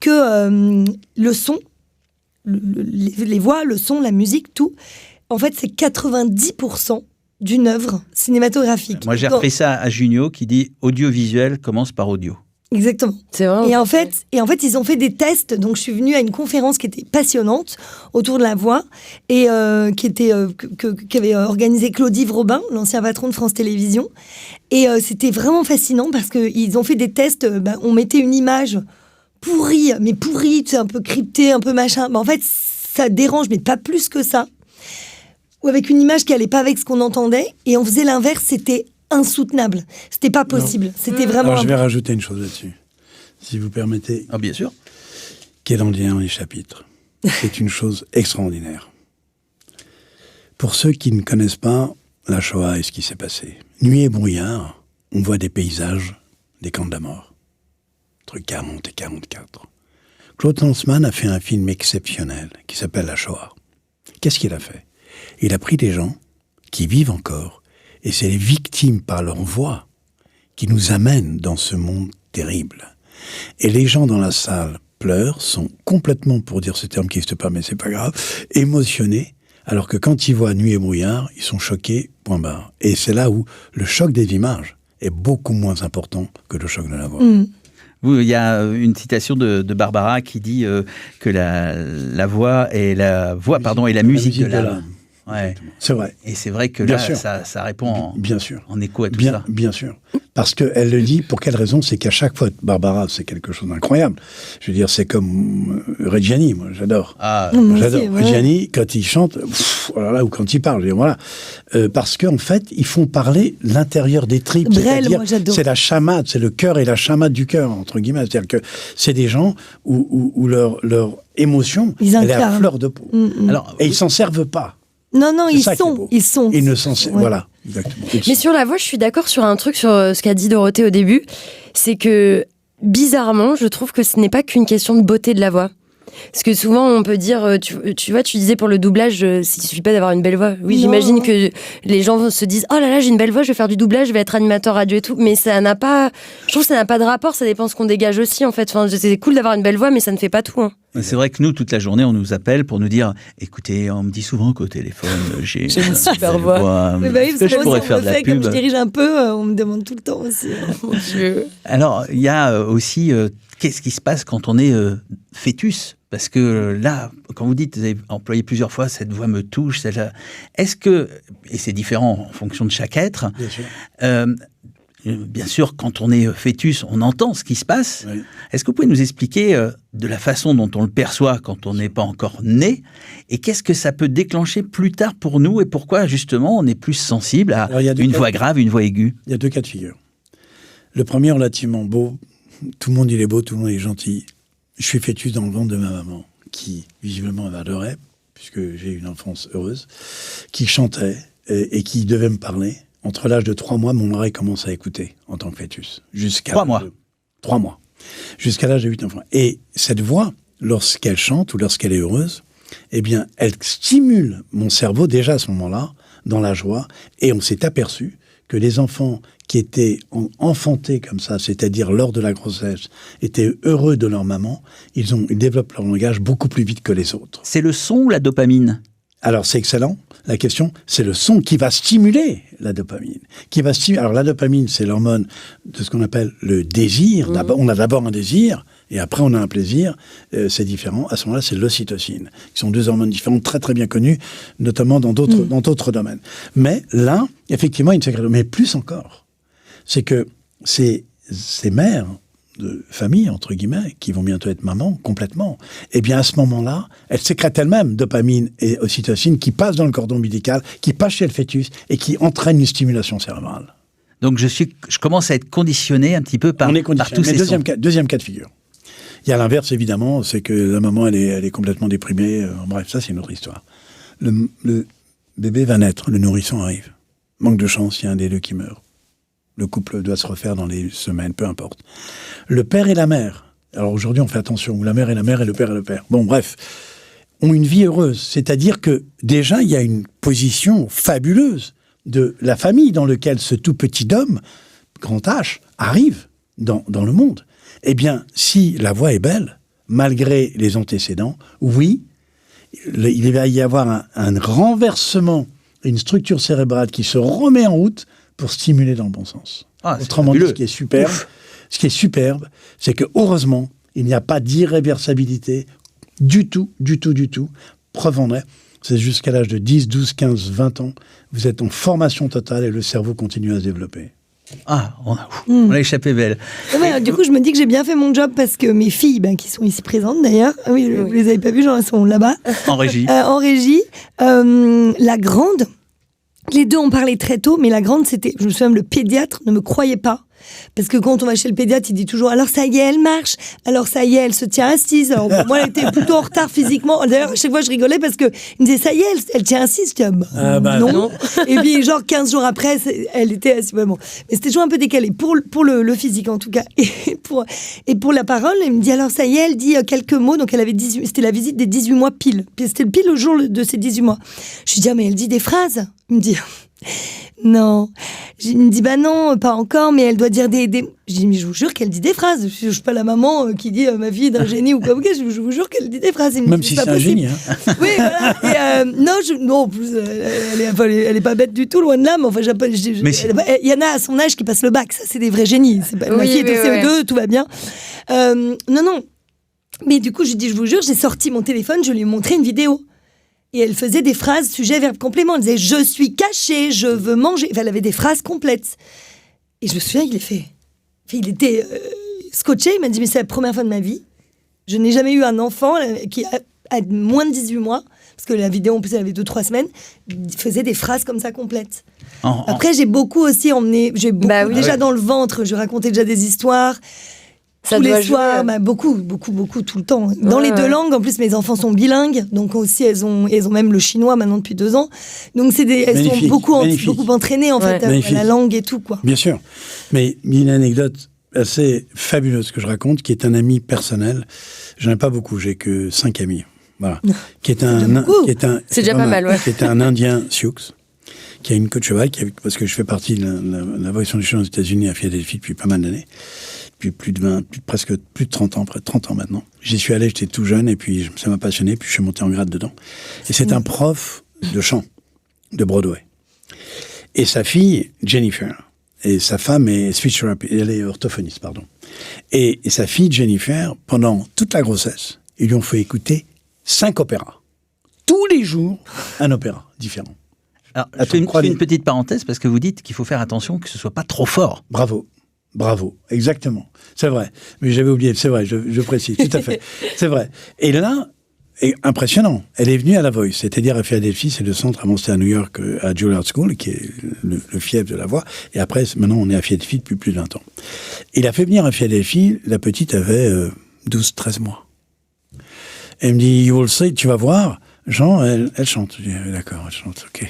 que le son, les voix, le son, la musique, tout, en fait, c'est 90% d'une œuvre cinématographique. Moi, j'ai repris ça à Junio qui dit audiovisuel commence par audio. Exactement. C'est vrai. Et en fait, ils ont fait des tests. Donc, je suis venue à une conférence qui était passionnante autour de la voix et qu'avait organisé Claude-Yves Robin, l'ancien patron de France Télévisions. Et c'était vraiment fascinant parce qu'ils ont fait des tests. On mettait une image pourrie, c'est un peu crypté, un peu machin. En fait, ça dérange, mais pas plus que ça. Ou avec une image qui allait pas avec ce qu'on entendait. Et on faisait l'inverse, c'était insoutenable. C'était pas possible. Non. C'était vraiment... Alors, je vais rajouter une chose là-dessus, si vous permettez. Ah, bien sûr. Qui est dans les chapitres. c'est une chose extraordinaire. Pour ceux qui ne connaissent pas la Shoah et ce qui s'est passé, nuit et brouillard, on voit des paysages des camps de la mort, entre 40 et 44. Claude Lanzmann a fait un film exceptionnel qui s'appelle La Shoah. Qu'est-ce qu'il a fait? Il a pris des gens qui vivent encore, et c'est les victimes par leur voix qui nous amènent dans ce monde terrible. Et les gens dans la salle pleurent, sont complètement, pour dire ce terme qui n'existe pas, mais c'est pas grave, émotionnés, alors que quand ils voient Nuit et brouillard, ils sont choqués, point barre. Et c'est là où le choc des images est beaucoup moins important que le choc de la voix. Il y a une citation de Barbara qui dit que la voix est la musique de l'âme. Ouais. C'est vrai. Et c'est vrai que bien là, sûr. ça répond bien sûr. en écho à tout ça. Bien sûr. Parce qu'elle le dit, pour quelle raison? C'est qu'à chaque fois, Barbara, c'est quelque chose d'incroyable. Je veux dire, c'est comme Reggiani, moi, j'adore. J'adore. Ouais. Reggiani, quand il chante, oh là là, ou quand il parle, voilà. Parce qu'en fait, ils font parler l'intérieur des tripes. Brel, c'est-à-dire, moi, j'adore. c'est la chamade, c'est le cœur et la chamade du cœur, entre guillemets. C'est-à-dire que c'est des gens où leur émotion, elle est à fleur de peau. Alors, et ils s'en servent pas. Non, C'est ils ça qui est sont. beau. Ils sont. Ils ne s'en servent. Ouais. Voilà, exactement. Mais sur la voix, je suis d'accord sur un truc, sur ce qu'a dit Dorothée au début. C'est que, bizarrement, je trouve que ce n'est pas qu'une question de beauté de la voix. Parce que souvent, on peut dire, tu vois, tu disais pour le doublage, il suffit pas d'avoir une belle voix. Oui, Non. j'imagine que les gens se disent, oh là là, j'ai une belle voix, je vais faire du doublage, je vais être animateur radio et tout. Mais ça n'a pas, je trouve que ça n'a pas de rapport, ça dépend ce qu'on dégage aussi, en fait. Enfin, c'est cool d'avoir une belle voix, mais ça ne fait pas tout. Hein. c'est vrai que nous, toute la journée, on nous appelle pour nous dire écoutez, on me dit souvent qu'au téléphone, j'ai une super voix. Oui, bah oui, Est-ce parce que que je moi, pourrais si on faire me de la fait, comme pub? je dirige un peu, on me demande tout le temps aussi. Mon Dieu. Alors, il y a aussi qu'est-ce qui se passe quand on est fœtus? Parce que là, quand vous dites, vous avez employé plusieurs fois, cette voix me touche, celle-là. Est-ce que, et c'est différent en fonction de chaque être, Bien sûr. Bien sûr, quand on est fœtus, on entend ce qui se passe. Oui. Est-ce que vous pouvez nous expliquer de la façon dont on le perçoit quand on n'est pas encore né, et qu'est-ce que ça peut déclencher plus tard pour nous, et pourquoi justement on est plus sensible à Alors, il y a deux une cas- voix grave, une voix aiguë? Il y a deux cas de figure. Le premier, relativement beau. Tout le monde, il est beau, tout le monde est gentil. Je suis fœtus dans le ventre de ma maman, qui visiblement m'adorait, puisque j'ai eu une enfance heureuse, qui chantait et qui devait me parler. Entre l'âge de 3 mois, mon oreille commence à écouter en tant que fœtus. Jusqu'à 3 mois. 3 mois. Jusqu'à l'âge de 8 enfants. Et cette voix, lorsqu'elle chante ou lorsqu'elle est heureuse, eh bien, elle stimule mon cerveau déjà à ce moment-là, dans la joie, et on s'est aperçu que les enfants qui étaient enfantés comme ça, c'est-à-dire lors de la grossesse, étaient heureux de leur maman, ils développent leur langage beaucoup plus vite que les autres. C'est le son ou la dopamine? Alors, c'est excellent. La question, c'est le son qui va stimuler la dopamine. Alors, la dopamine, c'est l'hormone de ce qu'on appelle le désir. On a d'abord un désir, et après, on a un plaisir. C'est différent. À ce moment-là, c'est l'ocytocine, qui sont deux hormones différentes, très, très bien connues, notamment dans d'autres domaines. Mais là, effectivement, il y a une sécrétion. Mais plus encore, c'est que ces mères de famille, entre guillemets, qui vont bientôt être maman, complètement, eh bien, à ce moment-là, elles sécrètent elles-mêmes dopamine et ocytocine qui passent dans le cordon ombilical, qui passent chez le fœtus et qui entraînent une stimulation cérébrale. Donc, je commence à être conditionné un petit peu par tous ces sons. Deuxième cas de figure. Il y a l'inverse, évidemment, c'est que la maman, elle est complètement déprimée. Bref, ça, c'est une autre histoire. Le bébé va naître, le nourrisson arrive. Manque de chance, il y a un des deux qui meurt. Le couple doit se refaire dans les semaines, peu importe. Le père et la mère, alors aujourd'hui on fait attention, où la mère et la mère et le père et le père, bon bref, ont une vie heureuse. C'est-à-dire que déjà il y a une position fabuleuse de la famille dans laquelle ce tout petit homme, grand H, arrive dans le monde. Eh bien, si la voix est belle, malgré les antécédents, oui, il va y avoir un renversement, une structure cérébrale qui se remet en route pour stimuler dans le bon sens. Autrement dit, ce qui est superbe, c'est que heureusement, il n'y a pas d'irréversibilité du tout. Preuve en est, c'est jusqu'à l'âge de 10, 12, 15, 20 ans, vous êtes en formation totale et le cerveau continue à se développer. Ah, on a échappé belle. Ouais, du coup, je me dis que j'ai bien fait mon job parce que mes filles, qui sont ici présentes d'ailleurs, oui, vous les avez pas vues, elles sont là-bas. En régie. La grande, les deux ont parlé très tôt, mais la grande, je me souviens, le pédiatre ne me croyait pas. Parce que quand on va chez le pédiatre, il dit toujours, alors ça y est, elle marche. Alors ça y est, elle se tient assise. Alors pour moi, elle était plutôt en retard physiquement. D'ailleurs, à chaque fois, je rigolais parce que il me disait, ça y est, elle tient assise. Je dis, non. Et puis, genre, 15 jours après, elle était assise. Vraiment. Mais c'était toujours un peu décalé. Pour le physique, en tout cas. Et pour la parole, elle me dit, alors ça y est, elle dit quelques mots. Donc, elle avait 18, c'était la visite des 18 mois pile. Puis c'était pile le jour de ses 18 mois. Je lui dis, mais elle dit des phrases. Il me dit, non. Il me dit, bah non, pas encore, mais elle doit dire des... Je dis, mais je vous jure qu'elle dit des phrases. Je ne suis pas la maman qui dit ma fille est un génie ou quoi. Je vous jure qu'elle dit des phrases. Même si c'est un génie. Hein. Oui, voilà. Et, non, en plus, elle est pas bête du tout, loin de là. Mais enfin, il y en a à son âge qui passent le bac. Ça, c'est des vrais génies. C'est pas, ma fille est au CE2, tout va bien. Non. Mais du coup, je lui dis, je vous jure, j'ai sorti mon téléphone, je lui ai montré une vidéo. Et elle faisait des phrases, sujet, verbe, complément. Elle disait « Je suis cachée, je veux manger ». Enfin, elle avait des phrases complètes. Et je me souviens, il était scotché. Il m'a dit « Mais c'est la première fois de ma vie. Je n'ai jamais eu un enfant qui a moins de 18 mois. » Parce que la vidéo, en plus, elle avait 2-3 semaines. Il faisait des phrases comme ça complètes. Après, j'ai beaucoup aussi emmené... déjà dans le ventre, je racontais déjà des histoires. Ça tous les soirs, beaucoup, tout le temps. Dans les deux langues, en plus, mes enfants sont bilingues, donc aussi, elles ont même le chinois maintenant depuis 2 ans. Donc, elles sont beaucoup entraînées, en fait, à la langue et tout, quoi. Bien sûr. Mais il y a une anecdote assez fabuleuse que je raconte, qui est un ami personnel. J'en ai pas beaucoup, j'ai que 5 amis. Voilà. C'est déjà pas mal, ouais. Qui est un Indien Sioux, qui a une queue de cheval, parce que je fais partie de la Voice Foundation aux États-Unis à Philadelphie depuis pas mal d'années. Depuis presque plus de 30 ans, près de 30 ans maintenant. J'y suis allé, j'étais tout jeune, et puis ça m'a passionné, puis je suis monté en grade dedans. Et c'est un prof de chant, de Broadway. Et sa fille, Jennifer, et sa femme est speech therapist, elle est orthophoniste, pardon. Et sa fille, Jennifer, pendant toute la grossesse, ils lui ont fait écouter 5 opéras. Tous les jours, un opéra différent. Alors, je fais une petite parenthèse, parce que vous dites qu'il faut faire attention que ce soit pas trop fort. Bravo, exactement. C'est vrai. Mais j'avais oublié, c'est vrai, je précise, tout à fait. C'est vrai. Et là, impressionnant, elle est venue à la Voice, c'est-à-dire à Philadelphie, c'est le centre, avant c'était à New York, à Juilliard School, qui est le fief de la voix. Et après, maintenant, on est à Philadelphie depuis plus de 20 ans. Il a fait venir à Philadelphie, la petite avait 12-13 mois. Elle me dit, you will see, tu vas voir, Jean, elle chante. Je dis, d'accord, elle chante, ok.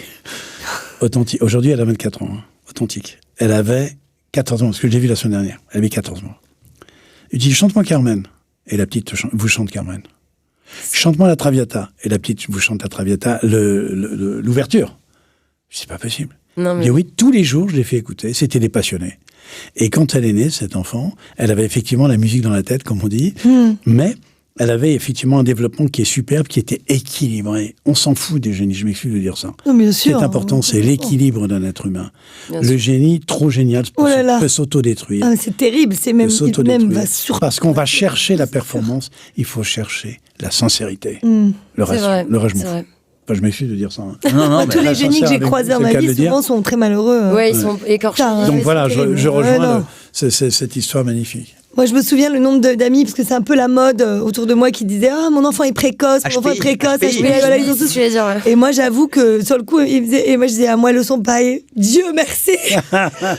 Authentique. Aujourd'hui, elle a 24 ans, hein. Authentique. Elle avait 14 ans, parce que je l'ai vu la semaine dernière. Elle avait 14 mois. Il dit, chante-moi Carmen. Et la petite vous chante Carmen. Chante-moi la Traviata. Et la petite vous chante la Traviata, l'ouverture. C'est pas possible. Non, mais... Il dit, oui, tous les jours, je l'ai fait écouter. C'était des passionnés. Et quand elle est née, cet enfant, elle avait effectivement la musique dans la tête, comme on dit, mais elle avait effectivement un développement qui est superbe, qui était équilibré. On s'en fout des génies, je m'excuse de dire ça. Non, bien sûr. Ce qui est important, c'est l'équilibre d'un être humain. Le génie, trop génial, peut s'autodétruire. Ah, c'est terrible, c'est même va parce qu'on va chercher la performance, il faut chercher la sincérité. Le reste, je m'en fous. Enfin, je m'excuse de dire ça. Hein. Non, tous les génies que j'ai croisés dans ma vie, souvent, sont très malheureux. Oui, ils sont écorchés. Donc voilà, je rejoins cette histoire magnifique. Moi, je me souviens le nombre d'amis, parce que c'est un peu la mode autour de moi qui disaient « Ah, mon enfant est précoce, mon enfant est précoce. » Et moi, j'avoue que sur le coup, et moi, je disais « Ah, moi, elles le sont pas. Et Dieu merci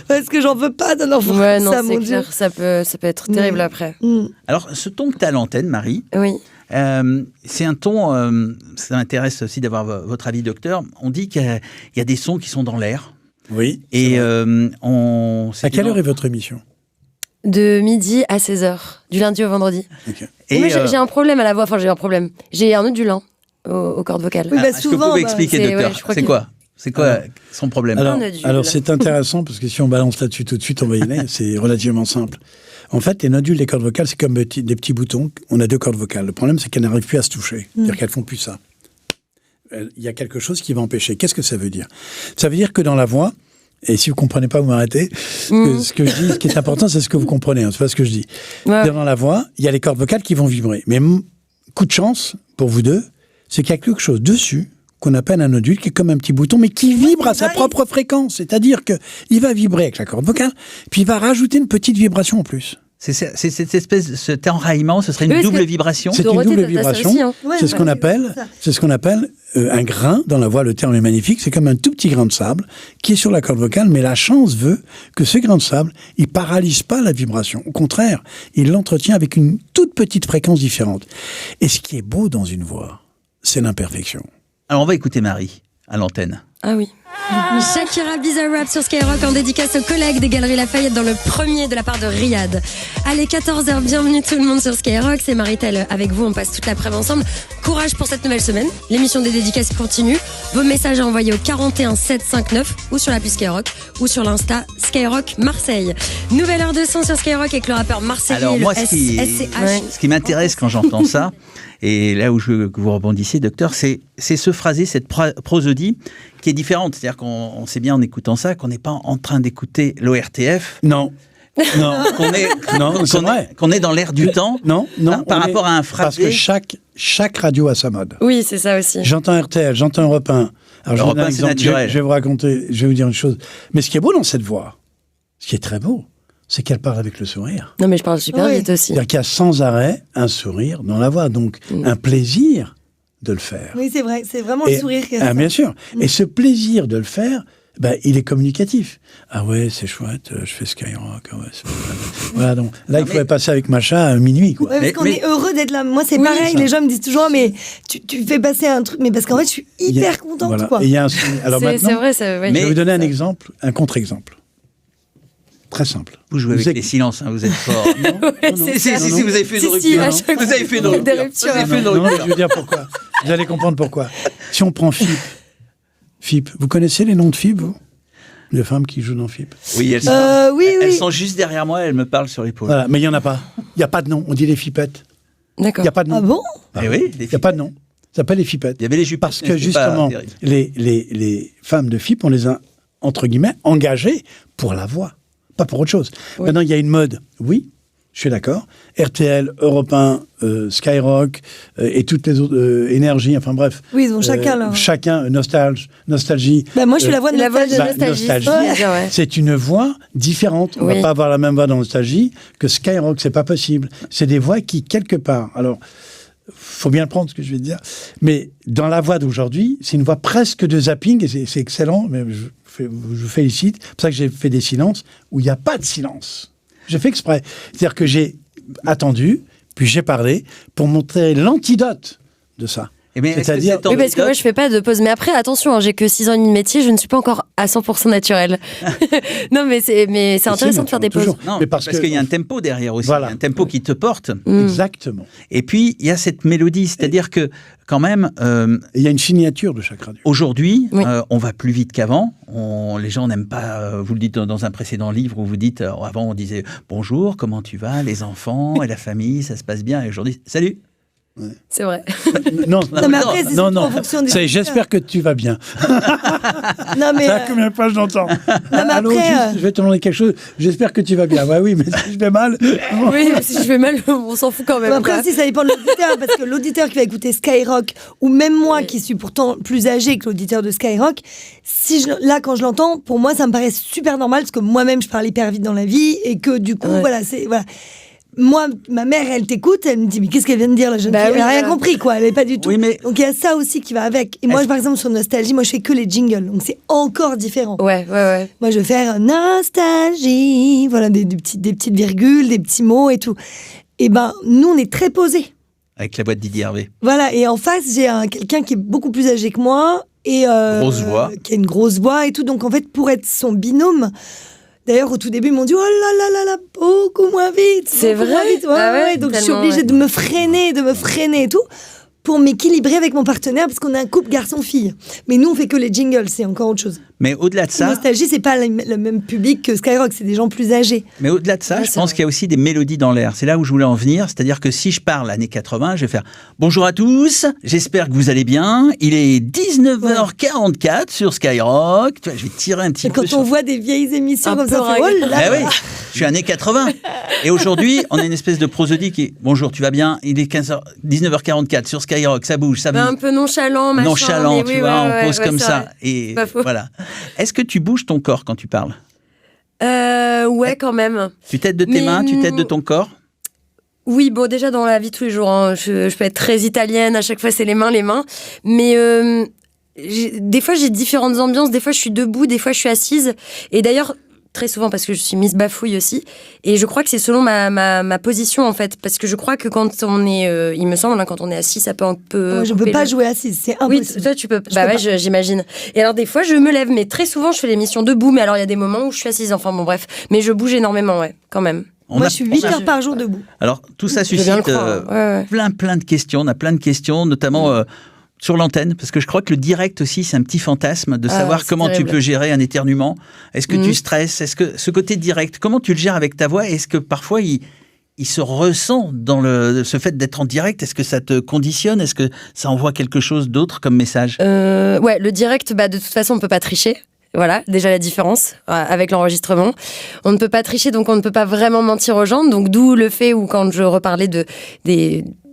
parce que j'en veux pas d'un enfant ouais, comme non, ça, mon clair. Dieu. Ça peut être terrible après. Alors, ce ton que tu as à l'antenne, Marie, oui. C'est un ton, ça m'intéresse aussi d'avoir votre avis, docteur. On dit qu'il y a des sons qui sont dans l'air. Oui. Et à quelle heure est votre émission ? De midi à 16h, du lundi au vendredi. Okay. Et moi, j'ai un problème à la voix, enfin j'ai un problème. J'ai un nodulin aux cordes vocales. Oui, Est-ce que vous pouvez expliquer, docteur, c'est quoi son problème ? Alors c'est intéressant, parce que si on balance là-dessus tout de suite, on va y aller, c'est relativement simple. En fait, les nodules des cordes vocales, c'est comme des petits boutons. On a 2 cordes vocales. Le problème, c'est qu'elles n'arrivent plus à se toucher. C'est-à-dire qu'elles font plus ça. Il y a quelque chose qui va empêcher. Qu'est-ce que ça veut dire ? Ça veut dire que dans la voix, et si vous comprenez pas, vous m'arrêtez. Ce que je dis, ce qui est important, c'est ce que vous comprenez. Hein, c'est pas ce que je dis. Ouais. Dans la voix, il y a les cordes vocales qui vont vibrer. Mais coup de chance pour vous deux, c'est qu'il y a quelque chose dessus qu'on appelle un nodule, qui est comme un petit bouton, mais qui vibre à sa propre fréquence. C'est-à-dire que il va vibrer avec la corde vocale, puis il va rajouter une petite vibration en plus. C'est cette espèce, cet enraillement, ce serait une Oui, double parce que- vibration. C'est une Dorothée, double t'as ça vibration. aussi, hein. Ouais, C'est ce qu'on ouais, appelle, c'est ça. c'est ce qu'on appelle un grain dans la voix. Le terme est magnifique. C'est comme un tout petit grain de sable qui est sur la corde vocale, mais la chance veut que ce grain de sable, il paralyse pas la vibration. Au contraire, il l'entretient avec une toute petite fréquence différente. Et ce qui est beau dans une voix, c'est l'imperfection. Alors on va écouter Marie à l'antenne. Ah oui. Shakira Bizarre Rap sur Skyrock en dédicace aux collègues des Galeries Lafayette dans le premier de la part de Riyad. Allez, 14h, bienvenue tout le monde sur Skyrock, c'est Maritel avec vous, on passe toute l'après-midi ensemble. Courage pour cette nouvelle semaine, l'émission des dédicaces continue. Vos messages à envoyer au 41 759 ou sur l'appli Skyrock ou sur l'Insta Skyrock Marseille. Nouvelle heure de son sur Skyrock avec le rappeur marseillais Alors moi, le SCH. ce qui m'intéresse quand j'entends ça, et là où je veux que vous rebondissiez, docteur, c'est ce phrasé, cette prosodie qui est différente. C'est-à-dire qu'on sait bien en écoutant ça qu'on n'est pas en train d'écouter l'ORTF. Non. Non, Qu'on est dans l'air du temps. Non, par rapport à un phrasé. Parce que chaque radio a sa mode. Oui, c'est ça aussi. J'entends RTL, j'entends Europe 1. Alors, Europe 1, c'est naturel. Je vais vous raconter, je vais vous dire une chose. Mais ce qui est beau dans cette voix, ce qui est très beau, c'est qu'elle parle avec le sourire. Non, mais je parle super vite aussi. C'est-à-dire qu'il y a sans arrêt un sourire dans la voix, donc un plaisir de le faire. Oui, c'est vrai, c'est vraiment le sourire qui est ça. Bien sûr. Et ce plaisir de le faire, il est communicatif. Ah ouais, c'est chouette, je fais Skyrock. Ah ouais, c'est voilà, donc là, il faudrait passer avec Macha à minuit. Quoi. Ouais, parce qu'on est heureux d'être là. Moi, c'est pareil. Les gens me disent toujours, mais tu fais passer un truc. Mais parce qu'en fait, je suis hyper contente. Voilà. Quoi. Et il y a alors maintenant, c'est vrai, ça, ouais. je vais vous donner un exemple, un contre-exemple. Très simple. Vous jouez avec les silences, hein, vous êtes fort. Si, vous avez fait une rupture. Vous avez fait une rupture. Non, je veux dire pourquoi. Vous allez comprendre pourquoi. Si on prend FIP, vous connaissez les noms de FIP, vous ? Les femmes qui jouent dans FIP. Oui, elles sont juste derrière moi, elles me parlent sur l'épaule. Voilà, mais il n'y en a pas. Il n'y a pas de nom. On dit les FIPettes. D'accord. Il n'y a pas de nom. Ah bon ? Oui, il n'y a pas de nom. Ça s'appelle les FIPettes. Il y avait les jupettes. Parce que justement, les femmes de FIP, on les a, entre guillemets, engagées pour la voix. Pas pour autre chose. Oui. Maintenant, il y a une mode. Oui, je suis d'accord. RTL, Europe 1, Skyrock et toutes les autres énergies, enfin bref. Oui, ils ont chacun leur... Chacun, nostalgie. Moi, je suis la voix de nostalgie. Ouais. C'est une voix différente. On ne va pas avoir la même voix dans nostalgie que Skyrock. C'est pas possible. C'est des voix qui, quelque part... Alors, faut bien le prendre, ce que je vais te dire. Mais dans la voix d'aujourd'hui, c'est une voix presque de zapping, et c'est excellent, mais je vous félicite. C'est pour ça que j'ai fait des silences où il n'y a pas de silence. J'ai fait exprès. C'est-à-dire que j'ai attendu, puis j'ai parlé, pour montrer l'antidote de ça. C'est-à-dire... Oui, parce que moi, je fais pas de pause. Mais après, attention, j'ai que 6 ans et demi de métier, je ne suis pas encore à 100% naturelle. Non, mais c'est intéressant de faire des pauses. Non, mais parce qu'il y a un tempo derrière aussi. Voilà. Il y a un tempo qui te porte. Exactement. Et puis, il y a cette mélodie. C'est-à-dire que, quand même... il y a une signature de chaque radio. Aujourd'hui, on va plus vite qu'avant. Les gens n'aiment pas... vous le dites dans un précédent livre où vous dites... avant, on disait « Bonjour, comment tu vas, les enfants et la famille, ça se passe bien ?» Et aujourd'hui, « Salut !» Ouais. C'est vrai. Non, c'est j'espère que tu vas bien. Non, mais. Ça, combien de fois je l'entends ? Allô, je vais te demander quelque chose. J'espère que tu vas bien. Oui, mais si je vais mal. Oui, mais si je vais mal, on s'en fout quand même. Après aussi, ça dépend de l'auditeur, parce que l'auditeur qui va écouter Skyrock, ou même moi qui suis pourtant plus âgé que l'auditeur de Skyrock, quand je l'entends, pour moi, ça me paraît super normal, parce que moi-même, je parle hyper vite dans la vie, et que du coup, voilà. Moi, ma mère, elle t'écoute, elle me dit, mais qu'est-ce qu'elle vient de dire, la jeune fille ? Elle n'a rien compris, quoi, elle n'est pas du tout. Donc il y a ça aussi qui va avec. Et moi, par exemple, sur Nostalgie, moi, je fais que les jingles, donc c'est encore différent. Ouais. Moi, je vais faire Nostalgie, voilà, des petites virgules, des petits mots et tout. Et nous, on est très posés. Avec la voix de Didier Hervé. Voilà, et en face, j'ai quelqu'un qui est beaucoup plus âgé que moi, et grosse voix. Qui a une grosse voix et tout, donc en fait, pour être son binôme... D'ailleurs, au tout début, ils m'ont dit « Oh là là, beaucoup moins vite !» C'est vrai ouais. Donc, je suis obligée de me freiner et tout, pour m'équilibrer avec mon partenaire, parce qu'on a un couple garçon-fille. Mais nous, on fait que les jingles, c'est encore autre chose. Mais au-delà de ça... Nostalgie, c'est pas le même public que Skyrock, c'est des gens plus âgés. Mais au-delà de ça, je pense qu'il y a aussi des mélodies dans l'air. C'est là où je voulais en venir. C'est-à-dire que si je parle années 80, je vais faire « Bonjour à tous, j'espère que vous allez bien. Il est 19h44 sur Skyrock. » Tu vois, je vais tirer un petit peu Quand on voit des vieilles émissions comme ça, on fait « Oh là !» oui, je suis années 80. Et aujourd'hui, on a une espèce de prosodie qui est « Bonjour, tu vas bien ? Il est 19h44 sur Skyrock, ça bouge, ça bouge. » Un peu nonchalant, machin. Nonchalant, tu vois, on pose comme ça. Et pas faux. voilà. Est-ce que tu bouges ton corps quand tu parles ? Ouais, quand même. Tu t'aides de tes mains, tu t'aides de ton corps? Oui, bon, déjà dans la vie de tous les jours, hein, je peux être très italienne, à chaque fois c'est les mains. Mais des fois j'ai différentes ambiances, des fois je suis debout, des fois je suis assise. Et d'ailleurs, très souvent parce que je suis Miss Bafouille aussi. Et je crois que c'est selon ma position en fait. Parce que je crois que quand on est, il me semble, quand on est assis, ça peut un peu... je ne peux pas jouer assise, c'est impossible. Oui, toi tu peux. J'imagine. Et alors des fois je me lève, mais très souvent je fais l'émission debout. Mais alors il y a des moments où je suis assise, enfin bon bref. Mais je bouge énormément, ouais, quand même. Moi, je suis 8 heures par jour debout. Alors, tout ça suscite plein de questions. On a plein de questions, notamment sur l'antenne, parce que je crois que le direct aussi, c'est un petit fantasme de savoir comment tu peux gérer un éternuement. Est-ce que tu stresses? Est-ce que ce côté direct, comment tu le gères avec ta voix? Est-ce que parfois, il se ressent dans ce fait d'être en direct? Est-ce que ça te conditionne? Est-ce que ça envoie quelque chose d'autre comme message? Ouais, le direct, de toute façon, on ne peut pas tricher. Voilà, déjà la différence avec l'enregistrement. On ne peut pas tricher, donc on ne peut pas vraiment mentir aux gens. Donc d'où le fait où quand je reparlais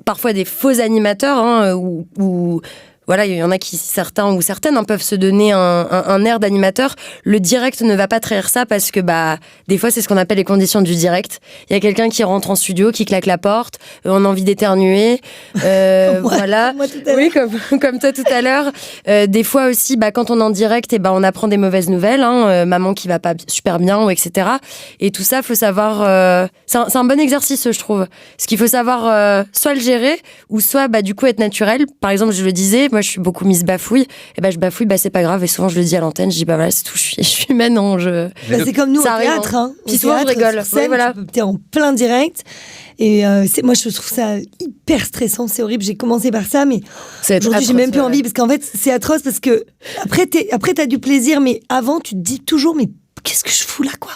parfois des faux animateurs, où voilà, il y en a certains ou certaines peuvent se donner un air d'animateur. Le direct ne va pas trahir ça parce que des fois c'est ce qu'on appelle les conditions du direct. Il y a quelqu'un qui rentre en studio, qui claque la porte, on a envie d'éternuer, voilà. Oui, comme toi tout à l'heure. Des fois aussi, quand on est en direct, on apprend des mauvaises nouvelles, maman qui va pas super bien ou etc. Et tout ça, faut savoir. C'est un bon exercice, je trouve. Ce qu'il faut savoir, soit le gérer ou soit du coup être naturel. Par exemple, je le disais. Moi, je suis beaucoup Miss Bafouille. Et je bafouille, c'est pas grave. Et souvent, je le dis à l'antenne. Je dis, voilà, c'est tout. Je suis humaine, non. C'est comme nous au théâtre. Puis souvent, je rigole. Scène, voilà. T'es en plein direct. Et moi, je trouve ça hyper stressant. C'est horrible. J'ai commencé par ça, mais aujourd'hui, j'ai même plus envie. Parce qu'en fait, c'est atroce. Parce que après, t'as du plaisir. Mais avant, tu te dis toujours, mais qu'est-ce que je fous là, quoi?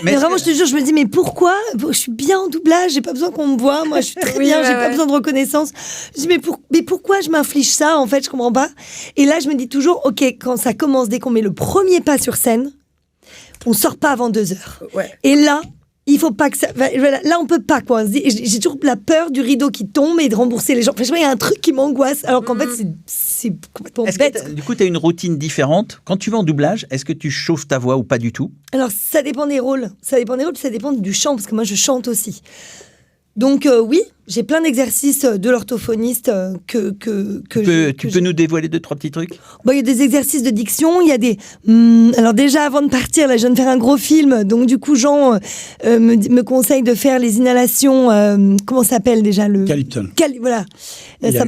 Mais vraiment, je te jure, je me dis, mais pourquoi? Je suis bien en doublage, j'ai pas besoin qu'on me voit, moi je suis très bien, j'ai pas besoin de reconnaissance. Je dis, mais pourquoi je m'inflige ça, en fait, je comprends pas. Et là, je me dis toujours, ok, quand ça commence, dès qu'on met le premier pas sur scène, on sort pas avant 2 heures. Ouais. Et là, il faut pas que ça... Là, on peut pas, quoi. J'ai toujours la peur du rideau qui tombe et de rembourser les gens. Enfin, je vois, il y a un truc qui m'angoisse, alors qu'en fait, c'est complètement bête. Du coup, tu as une routine différente. Quand tu vas en doublage, est-ce que tu chauffes ta voix ou pas du tout? Alors, ça dépend des rôles. Ça dépend du chant, parce que moi, je chante aussi. Donc, oui, j'ai plein d'exercices de l'orthophoniste que tu peux nous dévoiler 2-3 petits trucs? Il y a des exercices de diction, il y a des... alors déjà, avant de partir, là, je viens de faire un gros film, donc du coup, Jean me conseille de faire les inhalations... comment ça s'appelle déjà le... Calyptol. Voilà.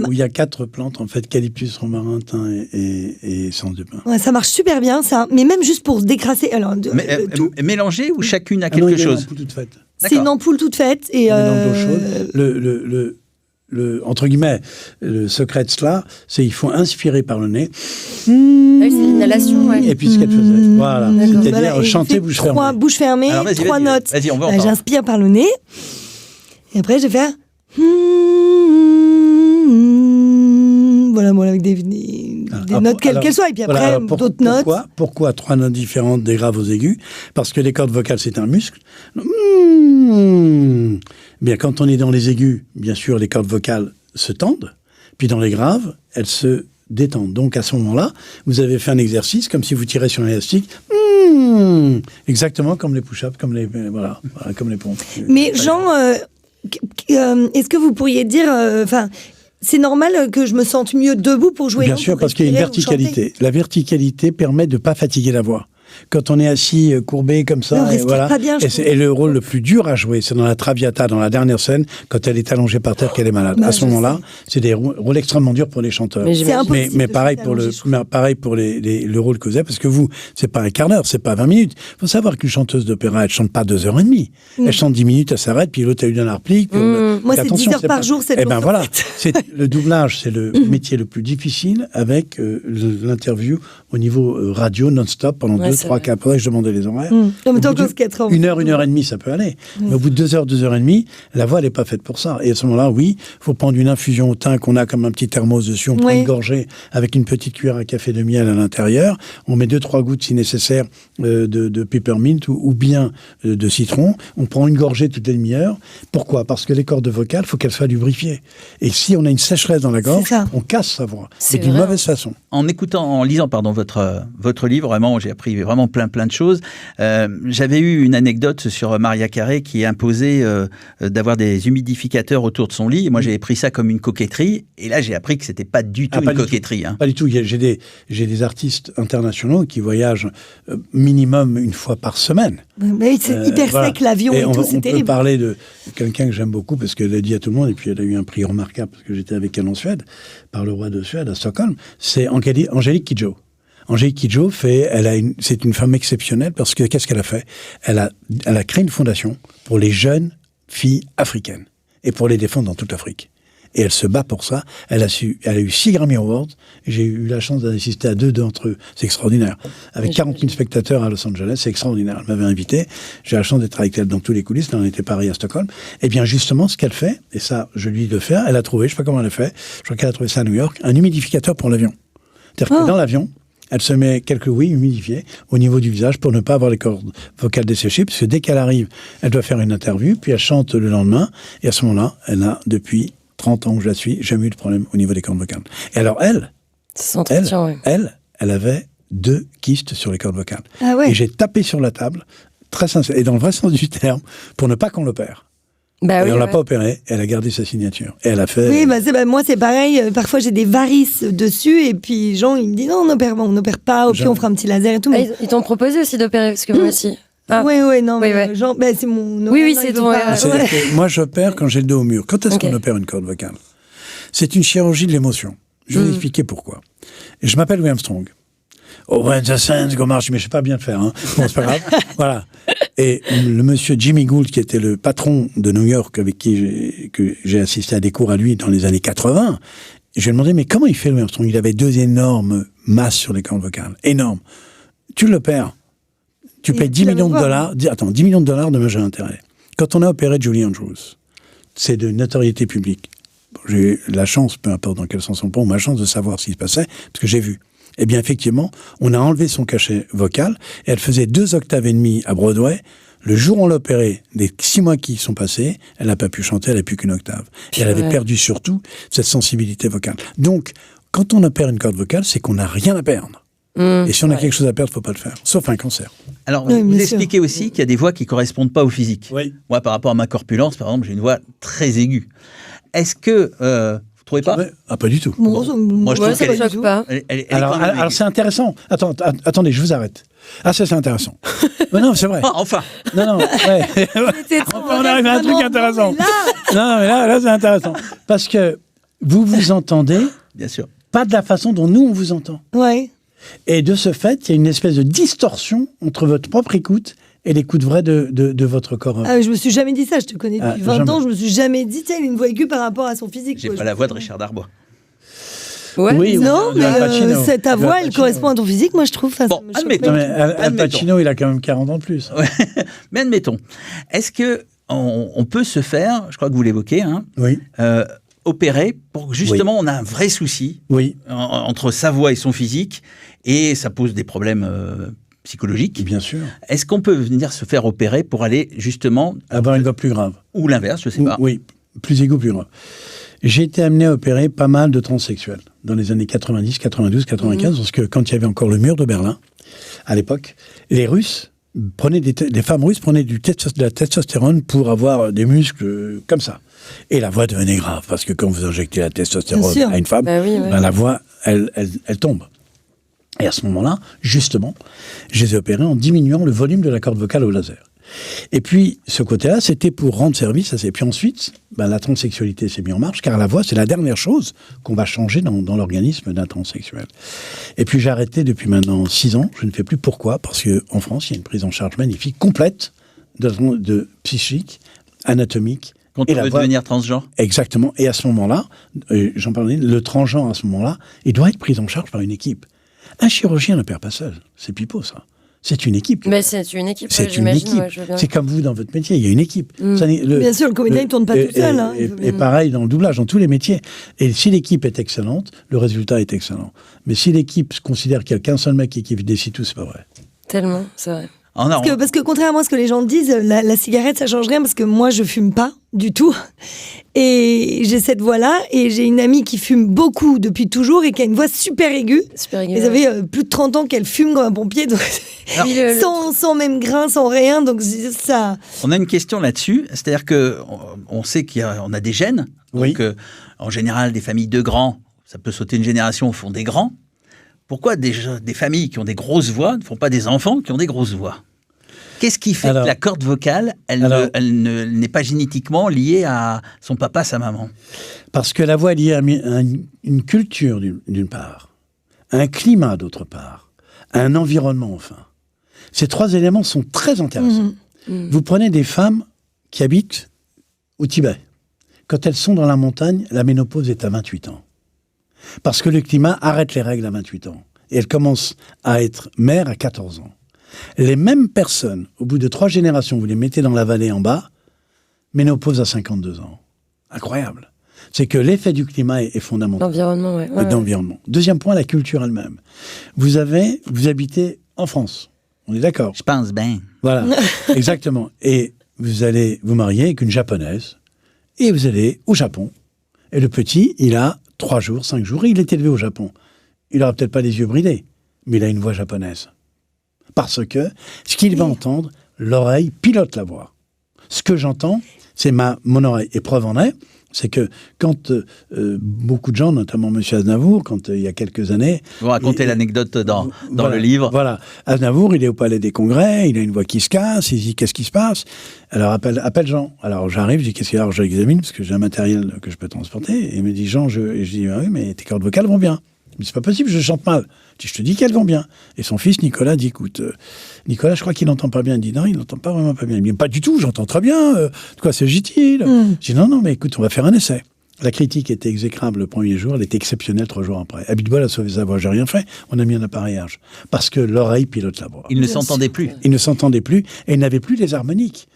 Où il y a 4 plantes, en fait, calyptus, romarin, thym et essence de pin. Ouais, ça marche super bien, ça. Mais même juste pour se décrasser... Alors, mélanger ou chacune a quelque chose? Non, toute faite. C'est une ampoule toute faite. Et entre guillemets, le secret de cela, c'est qu'il faut inspirer par le nez. C'est l'inhalation, ouais. Et puis ce qu'elle faisait. Voilà. C'est-à-dire chanter bouche fermée. 3 bouches fermées, 3 notes. Vas-y, on va entendre. J'inspire par le nez. Et après, je vais faire... Voilà, avec des notes quelles qu'elles soient. Et puis après, d'autres notes. Pourquoi 3 notes différentes des graves aux aigus? Parce que les cordes vocales, c'est un muscle. Bien, quand on est dans les aigus, bien sûr, les cordes vocales se tendent. Puis dans les graves, elles se détendent. Donc à ce moment-là, vous avez fait un exercice comme si vous tirez sur un élastique. Exactement comme les push-ups, comme les pompes. Mais Jean, est-ce que vous pourriez dire... c'est normal que je me sente mieux debout pour jouer. Bien sûr, parce qu'il y a une verticalité. La verticalité permet de ne pas fatiguer la voix. Quand on est assis, courbé comme ça, et le rôle le plus dur à jouer, c'est dans la Traviata, dans la dernière scène, quand elle est allongée par terre, qu'elle est malade. À ce moment-là, c'est des rôles extrêmement durs pour les chanteurs. Mais pareil pour le rôle que vous avez, parce que vous, c'est pas un quart d'heure, c'est pas 20 minutes. Il faut savoir qu'une chanteuse d'opéra, elle chante pas 2h30. Elle chante 10 minutes, elle s'arrête, puis l'autre a eu d'un replique. Moi, c'est 10 heures par jour, 7 jours. Voilà. Le doublage, c'est le métier le plus difficile avec l'interview au niveau radio non-stop pendant 2-3 cas. Après, je demandais les horaires. Comme tant que 4 ans. 1h, ça peut aller. Mais au bout de 2h30, la voix, elle n'est pas faite pour ça. Et à ce moment-là, oui, il faut prendre une infusion au thym qu'on a comme un petit thermos dessus. On prend une gorgée avec une petite cuillère à café de miel à l'intérieur. On met 2-3 gouttes, si nécessaire, de peppermint ou bien de citron. On prend une gorgée toutes les demi-heures. Pourquoi? Parce que les cordes vocales, il faut qu'elles soient lubrifiées. Et si on a une sécheresse dans la gorge, on casse sa voix. Mais d'une mauvaise façon. En lisant votre livre, vraiment, j'ai appris vraiment plein de choses. J'avais eu une anecdote sur Maria Carré qui imposait d'avoir des humidificateurs autour de son lit. Et moi, j'avais pris ça comme une coquetterie. Et là, j'ai appris que c'était pas du tout une coquetterie. Pas du tout. J'ai des artistes internationaux qui voyagent minimum une fois par semaine. Mais c'est hyper sec, l'avion et tout, c'est terrible. On peut parler de quelqu'un que j'aime beaucoup parce qu'elle l'a dit à tout le monde et puis elle a eu un prix remarquable parce que j'étais avec elle en Suède, par le roi de Suède à Stockholm. C'est Angélique Kidjo. Angélique Kidjo c'est une femme exceptionnelle parce que qu'est-ce qu'elle a fait ? Elle a créé une fondation pour les jeunes filles africaines et pour les défendre dans toute l'Afrique. Et elle se bat pour ça. Elle a eu 6 Grammy Awards. J'ai eu la chance d'assister à 2 d'entre eux. C'est extraordinaire. Avec 40 000 spectateurs à Los Angeles, c'est extraordinaire. Elle m'avait invité. J'ai la chance d'être avec elle dans tous les coulisses. Là, on était pareil à Stockholm. Et bien, justement, ce qu'elle fait, et ça, je lui dis de faire, elle a trouvé, je sais pas comment elle a fait, je crois qu'elle a trouvé ça à New York, un humidificateur pour l'avion. C'est-à-dire que dans l'avion, elle se met quelques humidifiés au niveau du visage pour ne pas avoir les cordes vocales desséchées, parce que dès qu'elle arrive, elle doit faire une interview, puis elle chante le lendemain. Et à ce moment-là, elle a depuis 30 ans que je la suis, jamais eu de problème au niveau des cordes vocales. Et alors elle avait 2 kystes sur les cordes vocales. Ah ouais. Et j'ai tapé sur la table, très sincère, et dans le vrai sens du terme, pour ne pas qu'on l'opère. Et on l'a pas opéré, elle a gardé sa signature. Et elle a fait... Oui, moi c'est pareil, parfois j'ai des varices dessus, et puis Jean il me dit non, on n'opère pas, puis on fera un petit laser et tout. Mais... Ils t'ont proposé aussi d'opérer, parce que moi aussi. Oui, non, mais Jean, c'est mon... Oui, c'est ton... Moi, j'opère quand j'ai le dos au mur. Quand est-ce qu'on opère une corde vocale ? C'est une chirurgie de l'émotion. Je vais vous expliquer pourquoi. Et je m'appelle Louis Armstrong. Oh, when the sands go march, mais je sais pas bien le faire. Hein. Bon, c'est pas grave. Voilà. Et le monsieur Jimmy Gould, qui était le patron de New York, avec qui j'ai assisté à des cours à lui dans les années 80, je lui ai demandé, mais comment il fait Louis Armstrong ? Il avait 2 énormes masses sur les cordes vocales. Énormes. Tu l'opères. Tu payes 10 millions de dollars. 10 millions de dollars, demain j'ai intérêt. Quand on a opéré Julie Andrews, c'est de notoriété publique. Bon, j'ai eu la chance, peu importe dans quel sens on prend, ma chance de savoir ce qui se passait, parce que j'ai vu. Eh bien, effectivement, on a enlevé son cachet vocal, et elle faisait 2 octaves et demie à Broadway. Le jour où on l'a opérée, les 6 mois qui sont passés, elle n'a pas pu chanter, elle n'a plus qu'une octave. Et elle avait perdu surtout cette sensibilité vocale. Donc, quand on opère une corde vocale, c'est qu'on n'a rien à perdre. Et si on a quelque chose à perdre, il ne faut pas le faire. Sauf un cancer. Alors, vous expliquez aussi qu'il y a des voix qui ne correspondent pas au physique. Oui. Moi, par rapport à ma corpulence, par exemple, j'ai une voix très aiguë. Est-ce que... vous trouvez pas ? Pas du tout. Moi, je trouve qu'elle choque pas. Alors c'est intéressant. Attendez, je vous arrête. Ah, ça, c'est intéressant. Mais non, c'est vrai. Enfin. Non, ouais. On arrive à un truc intéressant. Non, mais là, c'est intéressant. Parce que vous vous entendez... Bien sûr. Pas de la façon dont nous, on vous entend. Ouais. Et de ce fait, il y a une espèce de distorsion entre votre propre écoute et l'écoute vraie de votre corps. Ah, je me suis jamais dit ça, je te connais depuis 20 ans, je me suis jamais dit, tiens, il a une voix aiguë par rapport à son physique. J'ai pas la voix de Richard Darbois. Ouais. Oui, non, mais ta voix, elle correspond à ton physique, moi je trouve. Bon, admettons. Al Pacino, il a quand même 40 ans de plus. Ouais. Mais admettons, est-ce que on peut se faire, je crois que vous l'évoquez, opérer pour que justement on a un vrai souci entre sa voix et son physique, et ça pose des problèmes psychologiques. Bien sûr. Est-ce qu'on peut venir se faire opérer pour aller justement... avoir une voix plus grave. Ou l'inverse, je ne sais pas. Oui, plus aiguë, plus grave. J'ai été amené à opérer pas mal de transsexuels dans les années 90, 92, 95, parce que quand il y avait encore le mur de Berlin, à l'époque, les femmes russes prenaient de la testostérone pour avoir des muscles comme ça. Et la voix devenait grave, parce que quand vous injectez la testostérone à une femme, la voix, elle tombe. Et à ce moment-là, justement, je les ai opérés en diminuant le volume de la corde vocale au laser. Et puis, ce côté-là, c'était pour rendre service à ça. Et puis ensuite, la transsexualité s'est mise en marche, car la voix, c'est la dernière chose qu'on va changer dans l'organisme d'un transsexuel. Et puis, j'ai arrêté depuis maintenant 6 ans. Je ne fais plus. Pourquoi ? Parce qu'en France, il y a une prise en charge magnifique, complète, de psychique, anatomique. Quand on veut devenir transgenre ? Exactement. Et à ce moment-là, j'en parlais, le transgenre, à ce moment-là, il doit être pris en charge par une équipe. Un chirurgien ne perd pas seul. C'est pipeau, ça. C'est une équipe. Mais c'est une équipe. C'est une équipe. C'est comme vous dans votre métier. Il y a une équipe. Bien sûr, le comédien ne tourne pas tout seul. Et pareil dans le doublage, dans tous les métiers. Et si l'équipe est excellente, le résultat est excellent. Mais si l'équipe considère qu'il n'y a qu'un seul mec qui décide tout, c'est pas vrai. Tellement, c'est vrai. Parce que contrairement à ce que les gens disent, la cigarette, ça change rien parce que moi, je fume pas du tout. Et j'ai cette voix-là. Et j'ai une amie qui fume beaucoup depuis toujours et qui a une voix super aiguë. Super aiguë. Et ça fait plus de 30 ans qu'elle fume comme un pompier. Donc sans même grain, sans rien. Donc ça... On a une question là-dessus. C'est-à-dire qu'on sait qu'on a des gènes. Oui. Donc, en général, des familles de grands, ça peut sauter une génération au fond des grands. Pourquoi des familles qui ont des grosses voix ne font pas des enfants qui ont des grosses voix ? Qu'est-ce qui fait que la corde vocale, elle n'est pas génétiquement liée à son papa, sa maman ? Parce que la voix est liée à une culture, d'une part, à un climat, d'autre part, à un environnement, enfin. Ces 3 éléments sont très intéressants. Vous prenez des femmes qui habitent au Tibet. Quand elles sont dans la montagne, la ménopause est à 28 ans. Parce que le climat arrête les règles à 28 ans. Et elles commencent à être mères à 14 ans. Les mêmes personnes, au bout de 3 générations, vous les mettez dans la vallée en bas, ménopause à 52 ans. Incroyable. C'est que l'effet du climat est fondamental. L'environnement, ouais. D'environnement. Deuxième point, la culture elle-même. Vous habitez en France. On est d'accord ? Je pense bien. Voilà, exactement. Et vous allez vous marier avec une japonaise. Et vous allez au Japon. Et le petit, il a 3 jours, 5 jours, et il est élevé au Japon. Il n'aura peut-être pas les yeux bridés, mais il a une voix japonaise. Parce que ce qu'il va entendre, l'oreille pilote la voix. Ce que j'entends, c'est mon oreille. Et preuve en est, c'est que quand beaucoup de gens, notamment M. Aznavour, quand il y a quelques années... Vous racontez l'anecdote dans le livre. Voilà. Aznavour, il est au Palais des Congrès, il a une voix qui se casse, il dit « Qu'est-ce qui se passe ?» Alors, appelle Jean. Alors, j'arrive, je dis « Qu'est-ce qu'il y a ?» Alors, j'examine, parce que j'ai un matériel que je peux transporter. Et il me dit « Jean, je dis ah, « Oui, mais tes cordes vocales vont bien. » Mais c'est pas possible, je chante mal. Je te dis qu'elles vont bien. Et son fils, Nicolas, dit, écoute, Nicolas, je crois qu'il n'entend pas bien. Il dit, non, il n'entend pas vraiment pas bien. Il me dit, pas du tout, j'entends très bien. De quoi s'agit-il ? Je dis, non, mais écoute, on va faire un essai. La critique était exécrable le premier jour, elle était exceptionnelle 3 jours après. Abitbol a sauvé sa voix, j'ai rien fait. On a mis un appareillage. Parce que l'oreille pilote la voix. Il ne s'entendait plus. Il ne s'entendait plus et il n'avait plus les harmoniques.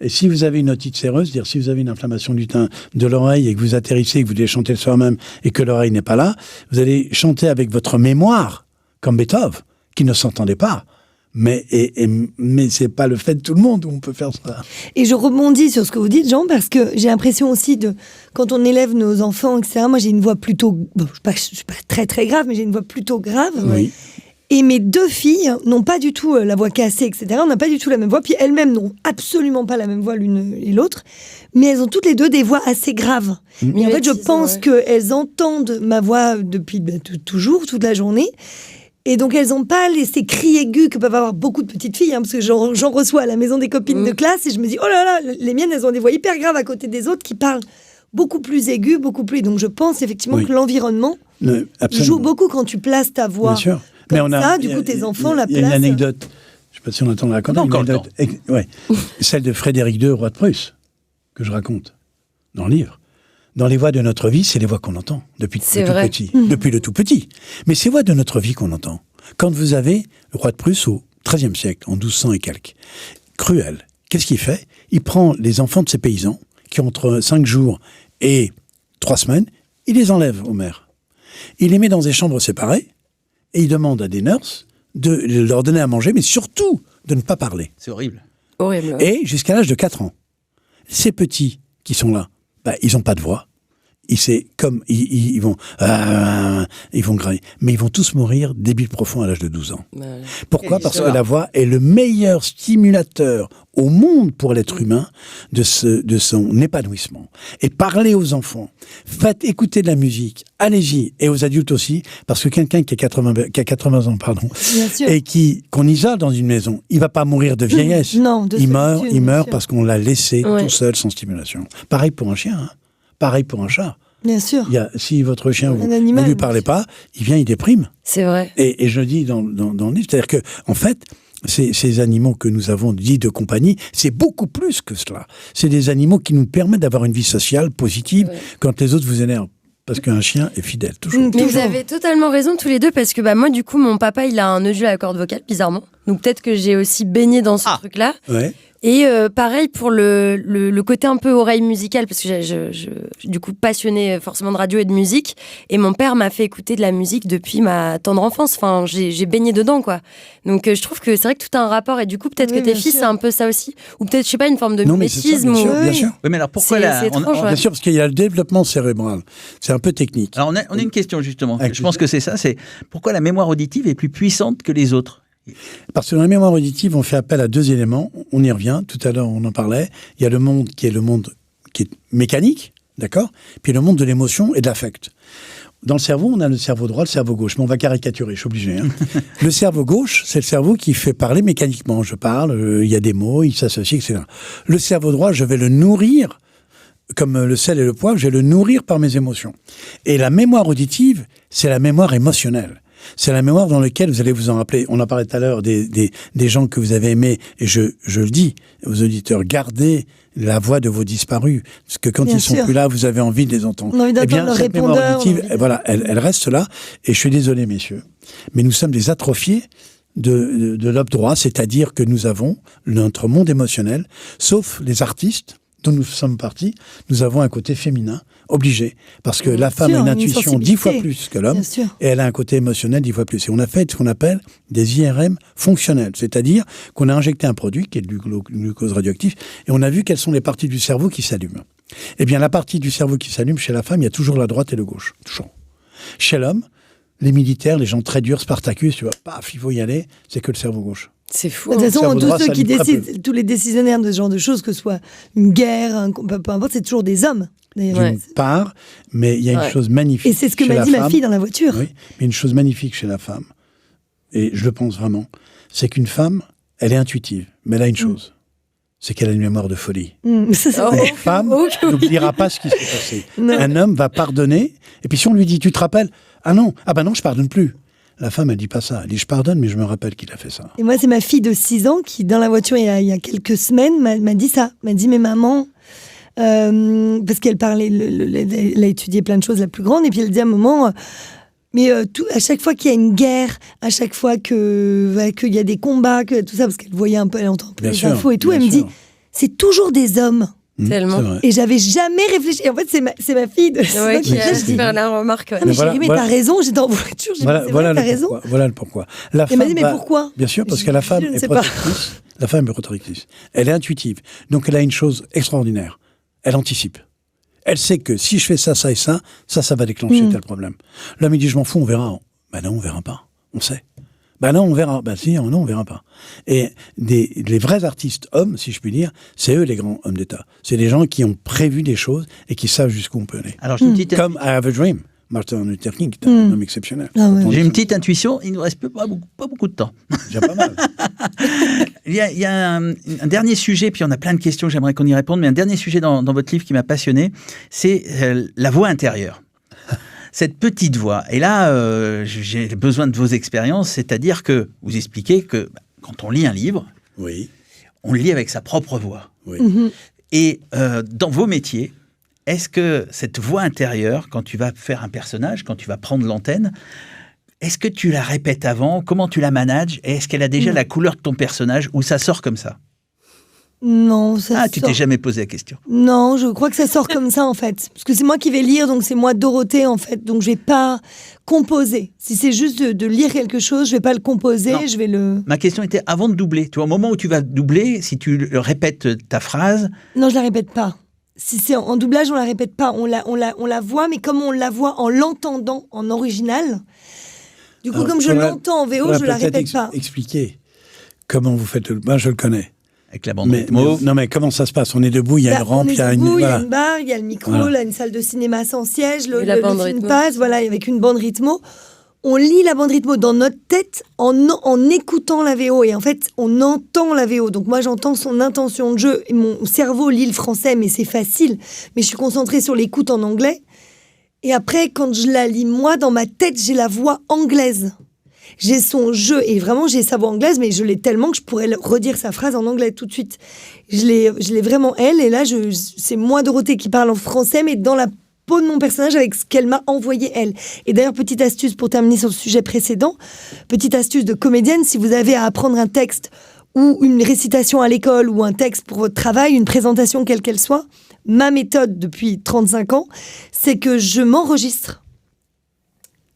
Et si vous avez une otite séreuse, c'est-à-dire si vous avez une inflammation du teint de l'oreille et que vous atterrissez et que vous devez chanter le soir même et que l'oreille n'est pas là, vous allez chanter avec votre mémoire, comme Beethoven, qui ne s'entendait pas. Mais c'est pas le fait de tout le monde où on peut faire ça. Et je rebondis sur ce que vous dites, Jean, parce que j'ai l'impression aussi quand on élève nos enfants, etc., moi j'ai une voix plutôt, je suis pas très très grave, mais j'ai une voix plutôt grave. Oui. Et mes 2 filles n'ont pas du tout la voix cassée, etc. On n'a pas du tout la même voix. Puis elles-mêmes n'ont absolument pas la même voix l'une et l'autre. Mais elles ont toutes les 2 des voix assez graves. Et en fait, je pense qu'elles entendent ma voix depuis toujours, toute la journée. Et donc, elles n'ont pas ces cris aigus que peuvent avoir beaucoup de petites filles. Parce que j'en reçois à la maison des copines de classe. Et je me dis, oh là là, les miennes, elles ont des voix hyper graves à côté des autres qui parlent beaucoup plus aigus, beaucoup plus... Donc, je pense effectivement que l'environnement joue beaucoup quand tu places ta voix. Bien sûr. Du coup, tes enfants la placent. Il y a une anecdote, je ne sais pas si on attend de la raconter, celle de Frédéric II, roi de Prusse, que je raconte dans le livre. Dans les voix de notre vie, c'est les voix qu'on entend depuis le tout petit. Mais c'est les voix de notre vie qu'on entend. Quand vous avez le roi de Prusse au XIIIe siècle, en 1200 et quelques, cruel, qu'est-ce qu'il fait ? Il prend les enfants de ces paysans, qui ont entre 5 jours et 3 semaines, il les enlève aux mères. Il les met dans des chambres séparées, et il demande à des nurses de leur donner à manger, mais surtout de ne pas parler. C'est horrible. Horrible. Et jusqu'à l'âge de 4 ans. Ces petits qui sont là, ils n'ont pas de voix. Ils vont grailler. Mais ils vont tous mourir débiles profonds à l'âge de 12 ans. Pourquoi ? Parce que la voix est le meilleur stimulateur au monde pour l'être humain de son épanouissement. Et parlez aux enfants, faites écouter de la musique, allez-y, et aux adultes aussi, parce que quelqu'un qui a 80 ans, et qu'on isole dans une maison, il va pas mourir de vieillesse. Non, il meurt parce qu'on l'a laissé tout seul sans stimulation. Pareil pour un chien, pareil pour un chat. Bien sûr. Si votre chien, vous ne lui parlez pas, il vient, il déprime. C'est vrai. Et je dis dans le livre, c'est-à-dire que, en fait, ces animaux que nous avons dits de compagnie, c'est beaucoup plus que cela. C'est des animaux qui nous permettent d'avoir une vie sociale positive quand les autres vous énervent. Parce qu'un chien est fidèle, toujours. Mais vous avez totalement raison tous les deux, parce que moi, du coup, mon papa, il a un nœud à la corde vocale, bizarrement. Donc peut-être que j'ai aussi baigné dans ce truc-là. Ouais. Et pareil pour le côté un peu oreille musicale, parce que je du coup passionnée forcément de radio et de musique, et mon père m'a fait écouter de la musique depuis ma tendre enfance. Enfin, j'ai baigné dedans, quoi. Donc je trouve que c'est vrai que tout a un rapport, et du coup peut-être que tes fils c'est un peu ça aussi, ou peut-être je sais pas, une forme de mimétisme. Bien sûr. Oui, mais alors pourquoi c'est étrange, bien sûr, parce qu'il y a le développement cérébral. C'est un peu technique. Alors on a une question justement. Je pense que c'est ça. C'est pourquoi la mémoire auditive est plus puissante que les autres. Parce que dans la mémoire auditive, on fait appel à 2 éléments. On y revient. Tout à l'heure, on en parlait. Il y a le monde qui est mécanique, d'accord ? Puis le monde de l'émotion et de l'affect. Dans le cerveau, on a le cerveau droit, le cerveau gauche. Mais on va caricaturer, je suis obligé. Hein. Le cerveau gauche, c'est le cerveau qui fait parler mécaniquement. Je parle, il y a des mots, il s'associe, etc. Le cerveau droit, je vais le nourrir, comme le sel et le poivre, je vais le nourrir par mes émotions. Et la mémoire auditive, c'est la mémoire émotionnelle. C'est la mémoire dans laquelle vous allez vous en rappeler. On en parlait tout à l'heure des gens que vous avez aimés. Et je le dis aux auditeurs, gardez la voix de vos disparus. Parce que quand ils sont plus là, vous avez envie de les entendre. On a envie d'entendre le cette répondeur. mémoire auditive, voilà, elle reste là. Et je suis désolé, messieurs, mais nous sommes des atrophiés de lobe droit. C'est-à-dire que nous avons notre monde émotionnel, sauf les artistes dont nous sommes partis, nous avons un côté féminin, obligé. Parce que la femme a une intuition 10 fois plus que l'homme, et elle a un côté émotionnel 10 fois plus. Et on a fait ce qu'on appelle des IRM fonctionnels, c'est-à-dire qu'on a injecté un produit, qui est du glucose radioactif, et on a vu quelles sont les parties du cerveau qui s'allument. Eh bien, la partie du cerveau qui s'allume, chez la femme, il y a toujours la droite et le gauche. Toujours. Chez l'homme, les militaires, les gens très durs, Spartacus, tu vois, paf, il faut y aller, c'est que le cerveau gauche. C'est fou. De toute façon, droit, tous ceux qui décident, peu. tous les décisionnaires de ce genre de choses, que ce soit une guerre, peu importe, c'est toujours des hommes. D'une part, mais il y a une chose magnifique. Et c'est ce que m'a dit ma fille dans la voiture. Oui, mais une chose magnifique chez la femme, et je le pense vraiment, c'est qu'une femme, elle est intuitive, mais elle a une chose, c'est qu'elle a une mémoire de folie. Une femme n'oubliera pas ce qui s'est passé. Non. Un homme va pardonner, et puis si on lui dit, tu te rappelles ? Ah non, je pardonne plus. La femme, elle dit pas ça. Elle dit, je pardonne, mais je me rappelle qu'il a fait ça. Et moi, c'est ma fille de 6 ans qui, dans la voiture, il y a quelques semaines, m'a dit ça. M'a dit, mais maman, parce qu'elle parlait, elle a étudié plein de choses, la plus grande, et puis elle dit à un moment, mais à chaque fois qu'il y a une guerre, à chaque fois qu'il y a des combats, tout ça, parce qu'elle voyait un peu, elle entend un peu les infos et tout, elle me dit, c'est toujours des hommes. Tellement. Et j'avais jamais réfléchi. Et en fait, c'est ma fille de qui a fait la remarque. Mais chérie, mais t'as raison, j'étais en voiture, j'ai dit, t'as raison. Voilà le pourquoi. Elle m'a dit, mais pourquoi ? Bien sûr, parce que la femme est protectrice. La femme est protectrice. Elle est intuitive. Donc, elle a une chose extraordinaire. Elle anticipe. Elle sait que si je fais ça, ça et ça va déclencher tel problème. L'homme, il dit, je m'en fous, on verra. Ben non, on verra pas. On sait. Ben non, on verra. Ben si, non, on verra pas. Et les vrais artistes hommes, si je puis dire, c'est eux les grands hommes d'État. C'est des gens qui ont prévu des choses et qui savent jusqu'où on peut aller. Alors, comme I Have a Dream, Martin Luther King, qui est un homme exceptionnel. J'ai une petite intuition, il ne nous reste pas beaucoup de temps. Déjà pas mal. Il y a un dernier sujet, puis on a plein de questions, j'aimerais qu'on y réponde, mais un dernier sujet dans votre livre qui m'a passionné, c'est la voix intérieure. Cette petite voix. Et là, j'ai besoin de vos expériences, c'est-à-dire que vous expliquez que quand on lit un livre, on le lit avec sa propre voix. Et dans vos métiers, est-ce que cette voix intérieure, quand tu vas faire un personnage, quand tu vas prendre l'antenne, est-ce que tu la répètes avant ? Comment tu la manages ? Et est-ce qu'elle a déjà la couleur de ton personnage ou ça sort comme ça ? Non, ça sort. Tu t'es jamais posé la question ? Non, je crois que ça sort comme ça, en fait. Parce que c'est moi qui vais lire, donc c'est moi Dorothée, en fait. Donc je vais pas composer. Si c'est juste de lire quelque chose, je vais pas le composer, je vais le... Ma question était avant de doubler. Tu vois, au moment où tu vas doubler, si tu répètes ta phrase... Non, je la répète pas. Si c'est en doublage, on la répète pas. On la voit, mais comme on la voit en l'entendant en original... Du coup, comme je l'entends en VO, je la répète pas. Expliquer comment vous faites moi, je le connais. Avec la bande rythmo. Non, mais comment ça se passe ? On est debout, il y a une rampe, il y a une barre, il y a le micro, là, une salle de cinéma sans siège, le film passe, avec une bande rythmo. On lit la bande rythmo dans notre tête en écoutant la VO. Et en fait, on entend la VO. Donc moi, j'entends son intention de jeu. Et mon cerveau lit le français, mais c'est facile. Mais je suis concentrée sur l'écoute en anglais. Et après, quand je la lis, moi, dans ma tête, j'ai la voix anglaise. J'ai son jeu, et vraiment, j'ai sa voix anglaise, mais je l'ai tellement que je pourrais redire sa phrase en anglais tout de suite. Je l'ai vraiment, elle, et là, c'est moi, Dorothée, qui parle en français, mais dans la peau de mon personnage, avec ce qu'elle m'a envoyé, elle. Et d'ailleurs, petite astuce pour terminer sur le sujet précédent, petite astuce de comédienne, si vous avez à apprendre un texte ou une récitation à l'école ou un texte pour votre travail, une présentation quelle qu'elle soit, ma méthode depuis 35 ans, c'est que je m'enregistre.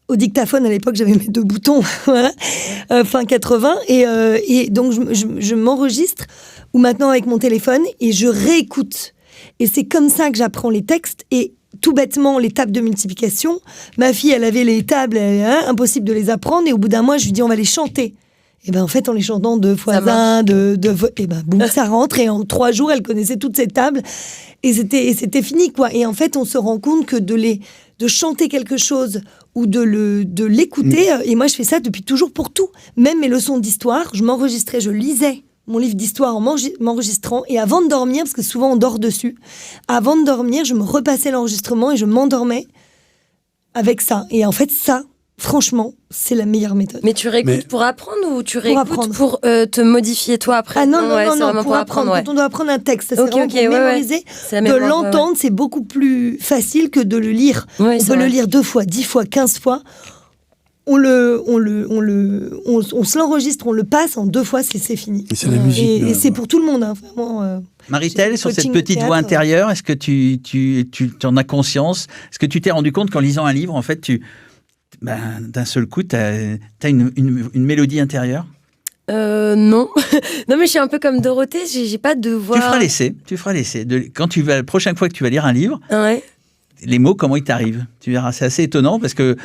Au dictaphone, à l'époque, j'avais mes 2 boutons, voilà, fin 80, et donc je m'enregistre, ou maintenant avec mon téléphone, et je réécoute. Et c'est comme ça que j'apprends les textes, et tout bêtement, les tables de multiplication, ma fille, elle avait les tables, impossible de les apprendre, et au bout d'un mois, je lui dis, on va les chanter. Et ben en fait, en les chantant 2 fois 1, et ben boum, ça rentre, et en 3 jours, elle connaissait toutes ces tables, et c'était fini, quoi. Et en fait, on se rend compte que de chanter quelque chose ou de l'écouter, et moi je fais ça depuis toujours pour tout. Même mes leçons d'histoire, je m'enregistrais, je lisais mon livre d'histoire en m'enregistrant, et avant de dormir, parce que souvent on dort dessus, avant de dormir, je me repassais l'enregistrement et je m'endormais avec ça. Et en fait, ça, franchement, c'est la meilleure méthode. Mais tu réécoutes pour apprendre ou tu réécoutes pour te modifier toi après? Ah non, pour apprendre. Quand on doit apprendre un texte, c'est vraiment pour mémoriser. De l'entendre, c'est beaucoup plus facile que de le lire. On peut le lire 2 fois, 10 fois, 15 fois. On se l'enregistre, on le passe en deux fois, c'est fini. Et c'est la musique. Et c'est pour tout le monde, hein, vraiment. Marie-Telle, sur cette petite voix intérieure, est-ce que tu en as conscience? Est-ce que tu t'es rendu compte qu'en lisant un livre, en fait, d'un seul coup, tu as une mélodie intérieure? Non. Non, mais je suis un peu comme Dorothée, j'ai pas de voix. Tu feras l'essai. Quand la prochaine fois que tu vas lire un livre, ouais. Les mots, comment ils t'arrivent? Tu verras, c'est assez étonnant parce que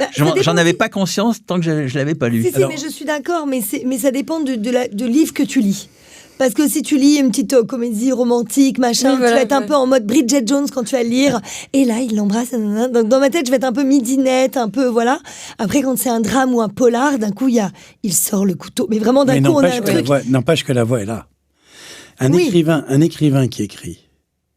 j'en avais pas conscience tant que je l'avais pas lu. Si, mais je suis d'accord, mais ça dépend de livre que tu lis. Parce que si tu lis une petite comédie romantique, machin, tu vas être un peu en mode Bridget Jones quand tu vas le lire. Et là, il l'embrasse. Donc, dans ma tête, je vais être un peu midinette, un peu, voilà. Après, quand c'est un drame ou un polar, d'un coup, il sort le couteau. Mais vraiment, d'un coup, on a un truc. N'empêche que la voix est là. Un écrivain qui écrit,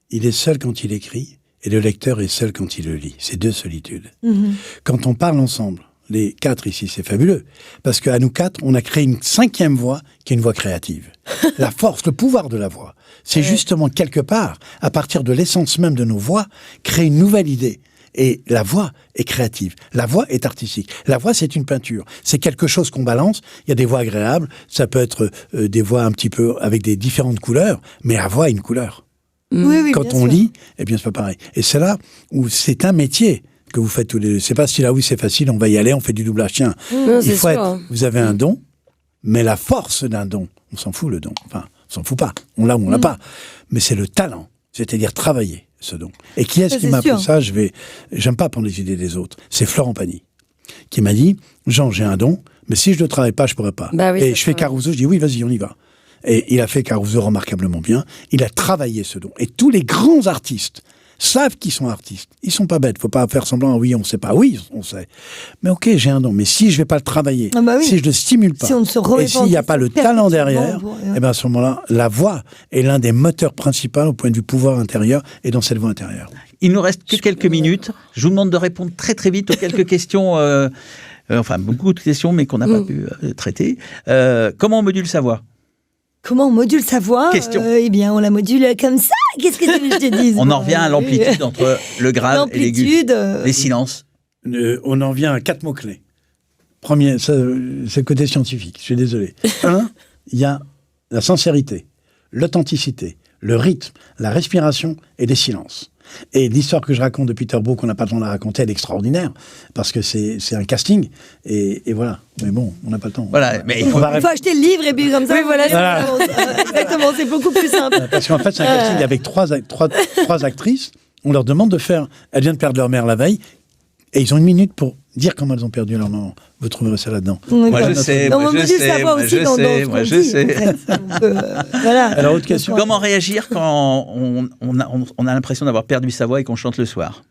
il est seul quand il écrit. Et le lecteur est seul quand il le lit. C'est 2 solitudes. Mm-hmm. Quand on parle ensemble, les 4 ici, c'est fabuleux. Parce qu'à nous 4, on a créé une 5e voix qui est une voix créative. La force, le pouvoir de la voix, c'est justement quelque part, à partir de l'essence même de nos voix, créer une nouvelle idée. Et la voix est créative. La voix est artistique. La voix, c'est une peinture. C'est quelque chose qu'on balance. Il y a des voix agréables. Ça peut être des voix un petit peu avec des différentes couleurs. Mais la voix a une couleur. Oui, quand on lit, eh bien, c'est pas pareil. Et c'est là où c'est un métier que vous faites tous les deux. C'est pas si là, oui, c'est facile, on va y aller, on fait du doublage. Tiens, vous avez un don, mais la force d'un don, on s'en fout le don. Enfin, on s'en fout pas. On l'a ou on l'a pas. Mais c'est le talent, c'est-à-dire travailler ce don. Et qui est-ce qui m'a appris ça? J'aime pas prendre les idées des autres. C'est Florent Pagny qui m'a dit, Jean, j'ai un don, mais si je ne travaille pas, je pourrais pas. Et je fais Caruso, je dis oui, vas-y, on y va. Et il a fait Caruso remarquablement bien. Il a travaillé ce don. Et tous les grands artistes savent qu'ils sont artistes. Ils sont pas bêtes. Faut pas faire semblant, oui, on sait pas. Oui, on sait. Mais ok, j'ai un don. Mais si je vais pas le travailler, si je le stimule pas, et s'il n'y a pas le talent derrière, eh ben à ce moment-là, la voix est l'un des moteurs principaux au point de vue pouvoir intérieur et dans cette voix intérieure. Il nous reste que quelques minutes. Je vous demande de répondre très très vite aux quelques questions, enfin beaucoup de questions, mais qu'on n'a pas pu traiter. Comment on module sa voix? Comment on module sa voix? Eh bien, on la module comme ça. Qu'est-ce que tu veux que je te dise? On en revient à l'amplitude entre le grave et l'aigu. Les silences. On en vient à 4 mots-clés. Premier, c'est le côté scientifique, je suis désolé. 1, il y a la sincérité, l'authenticité, le rythme, la respiration et les silences. Et l'histoire que je raconte de Peter Brook, on n'a pas le temps de la raconter, elle est extraordinaire, parce que c'est un casting, et voilà. Mais bon, on n'a pas le temps. Voilà, mais il faut acheter le livre, et puis comme ça, exactement, c'est beaucoup plus simple. Parce qu'en fait, c'est un casting avec trois actrices, on leur demande de faire, elles viennent de perdre leur mère la veille, et ils ont 1 minute pour dire comment elles ont perdu leur maman. Vous trouverez ça là-dedans. Moi, je sais. Voilà. Alors, autre question. Comment réagir quand on a l'impression d'avoir perdu sa voix et qu'on chante le soir?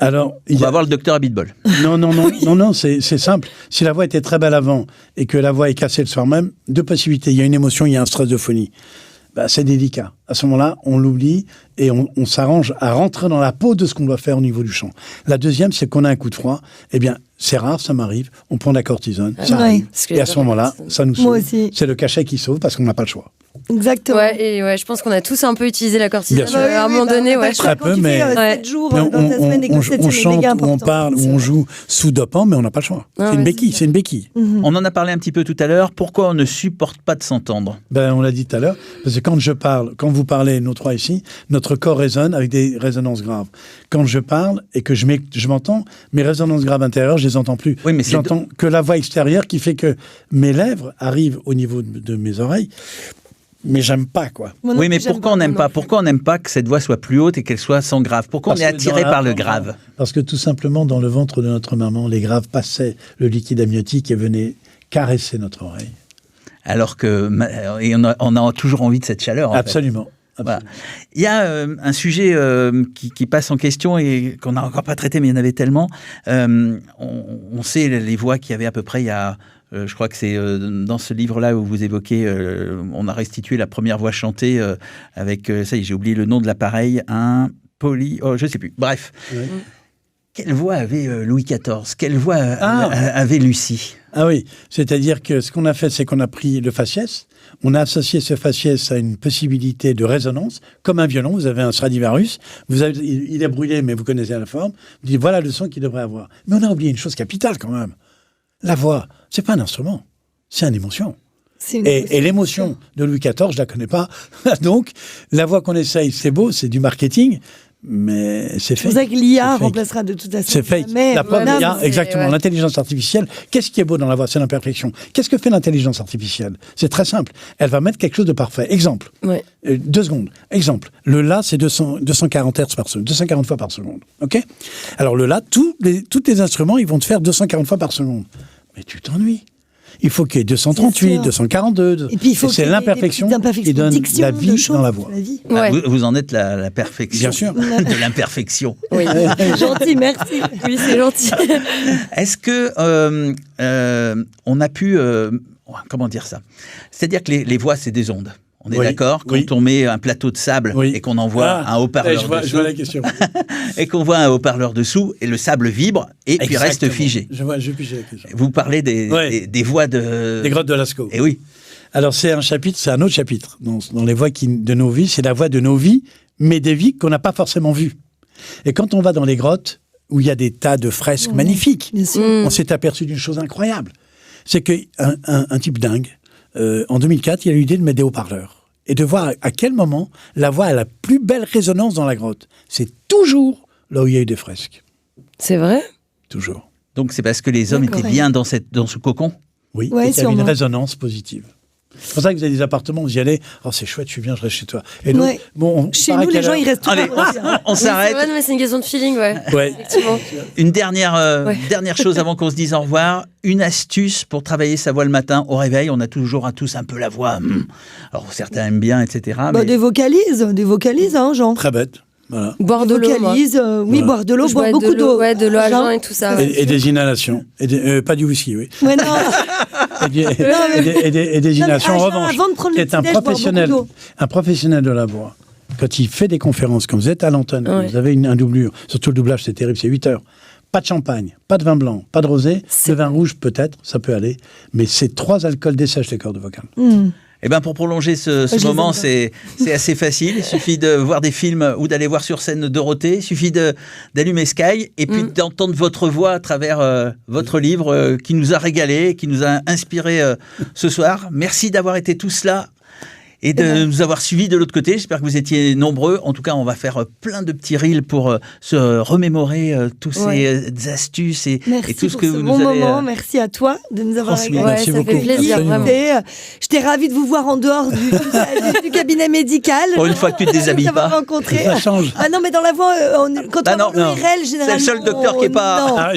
Alors, on va voir le docteur Abitbol. Non, c'est simple. Si la voix était très belle avant et que la voix est cassée le soir même, 2 possibilités. Il y a une émotion, il y a un stress de phonie. C'est délicat. À ce moment-là, on l'oublie et on s'arrange à rentrer dans la peau de ce qu'on doit faire au niveau du chant. La deuxième, c'est qu'on a un coup de froid. Eh bien, c'est rare, ça m'arrive. On prend de la cortisone, ça arrive. Et à ce moment-là, ça nous sauve. Moi aussi. C'est le cachet qui sauve parce qu'on n'a pas le choix. Exactement. Ouais, je pense qu'on a tous un peu utilisé la cortisone Bien sûr. à un moment donné. Ouais. Très peu, mais 7 jours mais dans ta semaine et que c'est on chante, méga ou on important. parle, ou on joue sous dopant, mais on n'a pas le choix. Ah C'est une ouais, béquille, c'est une béquille. On en a parlé un petit peu tout à l'heure. Pourquoi on ne supporte pas de s'entendre? Ben, on l'a dit tout à l'heure, parce que quand vous parlez, nous trois ici, notre corps résonne avec des résonances graves. Quand je parle et que je m'entends, mes résonances graves intérieures, je les entends plus. Oui, mais j'entends que la voix extérieure qui fait que mes lèvres arrivent au niveau de mes oreilles, mais j'aime pas, quoi. Oui, mais pourquoi on n'aime pas? Pourquoi on n'aime pas que cette voix soit plus haute et qu'elle soit sans grave? Pourquoi on est attiré par le grave? Parce que tout simplement, dans le ventre de notre maman, les graves passaient le liquide amniotique et venaient caresser notre oreille. Alors que et on a toujours envie de cette chaleur. Absolument. Voilà. Il y a un sujet qui passe en question et qu'on n'a encore pas traité, mais il y en avait tellement. On sait les voix qu'il y avait à peu près il y a... je crois que c'est dans ce livre-là où vous évoquez, on a restitué la première voix chantée avec, ça y est, j'ai oublié le nom de l'appareil, je sais plus. Bref. Ouais. Quelle voix avait Louis XIV? Quelle voix avait Lucie? Ah oui, c'est-à-dire que ce qu'on a fait, c'est qu'on a pris le faciès, on a associé ce faciès à une possibilité de résonance, comme un violon, vous avez un Stradivarius, il est brûlé, mais vous connaissez la forme, vous dites voilà le son qu'il devrait avoir. Mais on a oublié une chose capitale quand même. La voix, c'est pas un instrument, c'est une émotion. Et l'émotion de Louis XIV, je la connais pas. Donc, la voix qu'on essaye, c'est beau, c'est du marketing, mais c'est fake. C'est pour ça que l'IA remplacera de toute façon. C'est fake. La preuve, l'IA, exactement. Ouais. L'intelligence artificielle, qu'est-ce qui est beau dans la voix? C'est l'imperfection. Qu'est-ce que fait l'intelligence artificielle? C'est très simple. Elle va mettre quelque chose de parfait. Exemple. Ouais. 2 secondes. Exemple. Le La, c'est 240 Hz par seconde. 240 fois par seconde. OK? Alors, le La, tous les instruments, ils vont te faire 240 fois par seconde. Mais tu t'ennuies. Il faut qu'il y ait 238, 242. Et puis, c'est l'imperfection qui donne la vie dans la voix. Ouais. Vous en êtes la perfection. Bien sûr. De l'imperfection. Oui. Gentil, merci. Oui, c'est gentil. Est-ce que on a pu... comment dire ça? C'est-à-dire que les voix, c'est des ondes. On est d'accord? Quand on met un plateau de sable et qu'on envoie un haut-parleur dessous. Je vois la question. Et qu'on voit un haut-parleur dessous, et le sable vibre, et puis reste figé. Je vais piger la question. Vous parlez des voix de... Des grottes de Lascaux. Et oui. Alors, c'est un autre chapitre dans les voix de nos vies. C'est la voix de nos vies, mais des vies qu'on n'a pas forcément vues. Et quand on va dans les grottes, où il y a des tas de fresques magnifiques, on s'est aperçu d'une chose incroyable. C'est qu'un type dingue, en 2004, il a eu l'idée de mettre des haut-parleurs. Et de voir à quel moment la voix a la plus belle résonance dans la grotte. C'est toujours là où il y a eu des fresques. C'est vrai? Toujours. Donc c'est parce que les hommes étaient bien dans ce cocon? Oui, il y avait une résonance positive. C'est pour ça que vous avez des appartements, vous y allez, oh c'est chouette, je suis bien, je reste chez toi. Et nous, chez nous, les gens, ils restent tout. Allez, on s'arrête. C'est vrai, mais c'est une question de feeling, effectivement. Une dernière chose avant qu'on se dise au revoir. Une astuce pour travailler sa voix le matin au réveil. On a toujours à tous un peu la voix. Alors certains aiment bien, etc. Mais... Des vocalises, hein, Jean. Très bête. Voilà. Boire de l'eau. Oui, boire de l'eau, boire beaucoup d'eau. Ouais, de l'eau à jeun et tout ça. Et des inhalations. Pas du whisky, oui. Ouais, non. et des inhalations. En revanche, avant de prendre qui est un professionnel de la voix. Quand il fait des conférences, quand vous êtes à l'antenne, vous avez un doublure. Surtout le doublage, c'est terrible, c'est 8 heures. Pas de champagne, pas de vin blanc, pas de rosé. Le vin rouge, peut-être, ça peut aller. Mais ces 3 alcools dessèchent les cordes vocales. Eh ben pour prolonger ce moment, c'est assez facile. Il suffit de voir des films ou d'aller voir sur scène Dorothée. Il suffit d'allumer Sky et puis d'entendre votre voix à travers votre livre qui nous a régalé, qui nous a inspiré ce soir. Merci d'avoir été tous là et de nous avoir suivis de l'autre côté. J'espère que vous étiez nombreux. En tout cas, on va faire plein de petits reels pour se remémorer tous ces astuces et tout ce que vous nous avez... Merci à toi de nous avoir régalé. Merci beaucoup. Ça fait plaisir, vraiment. J'étais ravie de vous voir en dehors du cabinet médical. Pour une fois que tu ne te déshabilles pas. Rencontré. Ça change. Ah non, mais dans la voix, quand on a l'IRL, généralement... C'est le seul docteur qui n'est pas...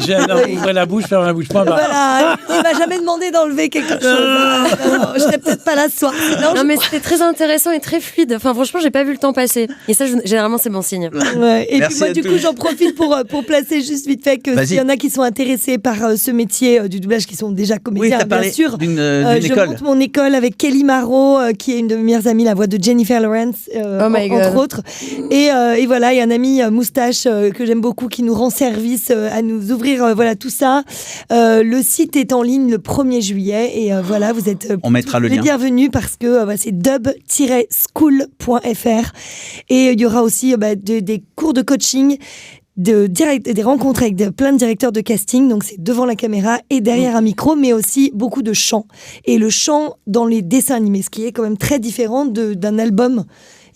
Ouvrez la bouche, fermez la bouche. Voilà, il ne m'a jamais demandé d'enlever quelque chose. Je ne serais peut-être pas là ce soir. Non, mais c'était très très intéressant et très fluide. Enfin, franchement, j'ai pas vu le temps passer. Et ça, généralement, c'est bon signe. Ouais. Et Merci puis moi, à du tous. coup, j'en profite pour placer juste vite fait que Vas-y. s'il y en a qui sont intéressés par ce métier du doublage, qui sont déjà Oui, comédiens, t'as bien parlé sûr. d'une Je école. monte mon école avec Kelly Marot, qui est une de mes meilleures amies, la voix de Jennifer Lawrence, Oh my God. entre autres. Et voilà, il y a un ami Moustache que j'aime beaucoup qui nous rend service à nous ouvrir voilà tout ça. Le site est en ligne le 1er juillet et voilà, vous êtes On mettra le les lien. bienvenus parce que c'est dub-school.fr et il y aura aussi des cours de coaching, des rencontres avec plein de directeurs de casting, donc c'est devant la caméra et derrière un micro, mais aussi beaucoup de chant. Et le chant dans les dessins animés, ce qui est quand même très différent d'un album,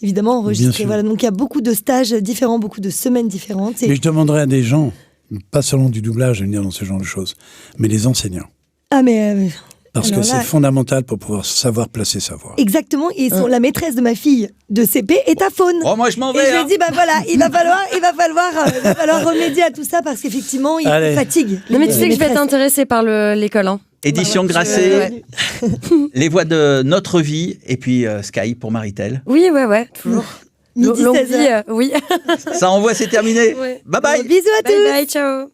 évidemment enregistré. Voilà, donc il y a beaucoup de stages différents, beaucoup de semaines différentes. Mais je demanderais à des gens, pas seulement du doublage, à venir dans ce genre de choses, mais les enseignants. Ah mais... Parce alors que là, c'est fondamental pour pouvoir savoir placer sa voix. Exactement, et la maîtresse de ma fille de CP est à Faune. Oh, moi je m'en Et vais. je lui ai hein. dit, voilà, il va falloir remédier à tout ça parce qu'effectivement, il Allez. fatigue. Non, mais tu les sais que je vais être maîtresses. intéressée par l'école. Hein. Édition Bah ouais, Grasset, Ouais. les voix de notre vie, et puis Sky pour Maritel. Oui, ouais, toujours. Midi Longue 16 vie, oui. Ça envoie, c'est terminé. Ouais. Bye bye. Bisous à tous. Bye bye, ciao.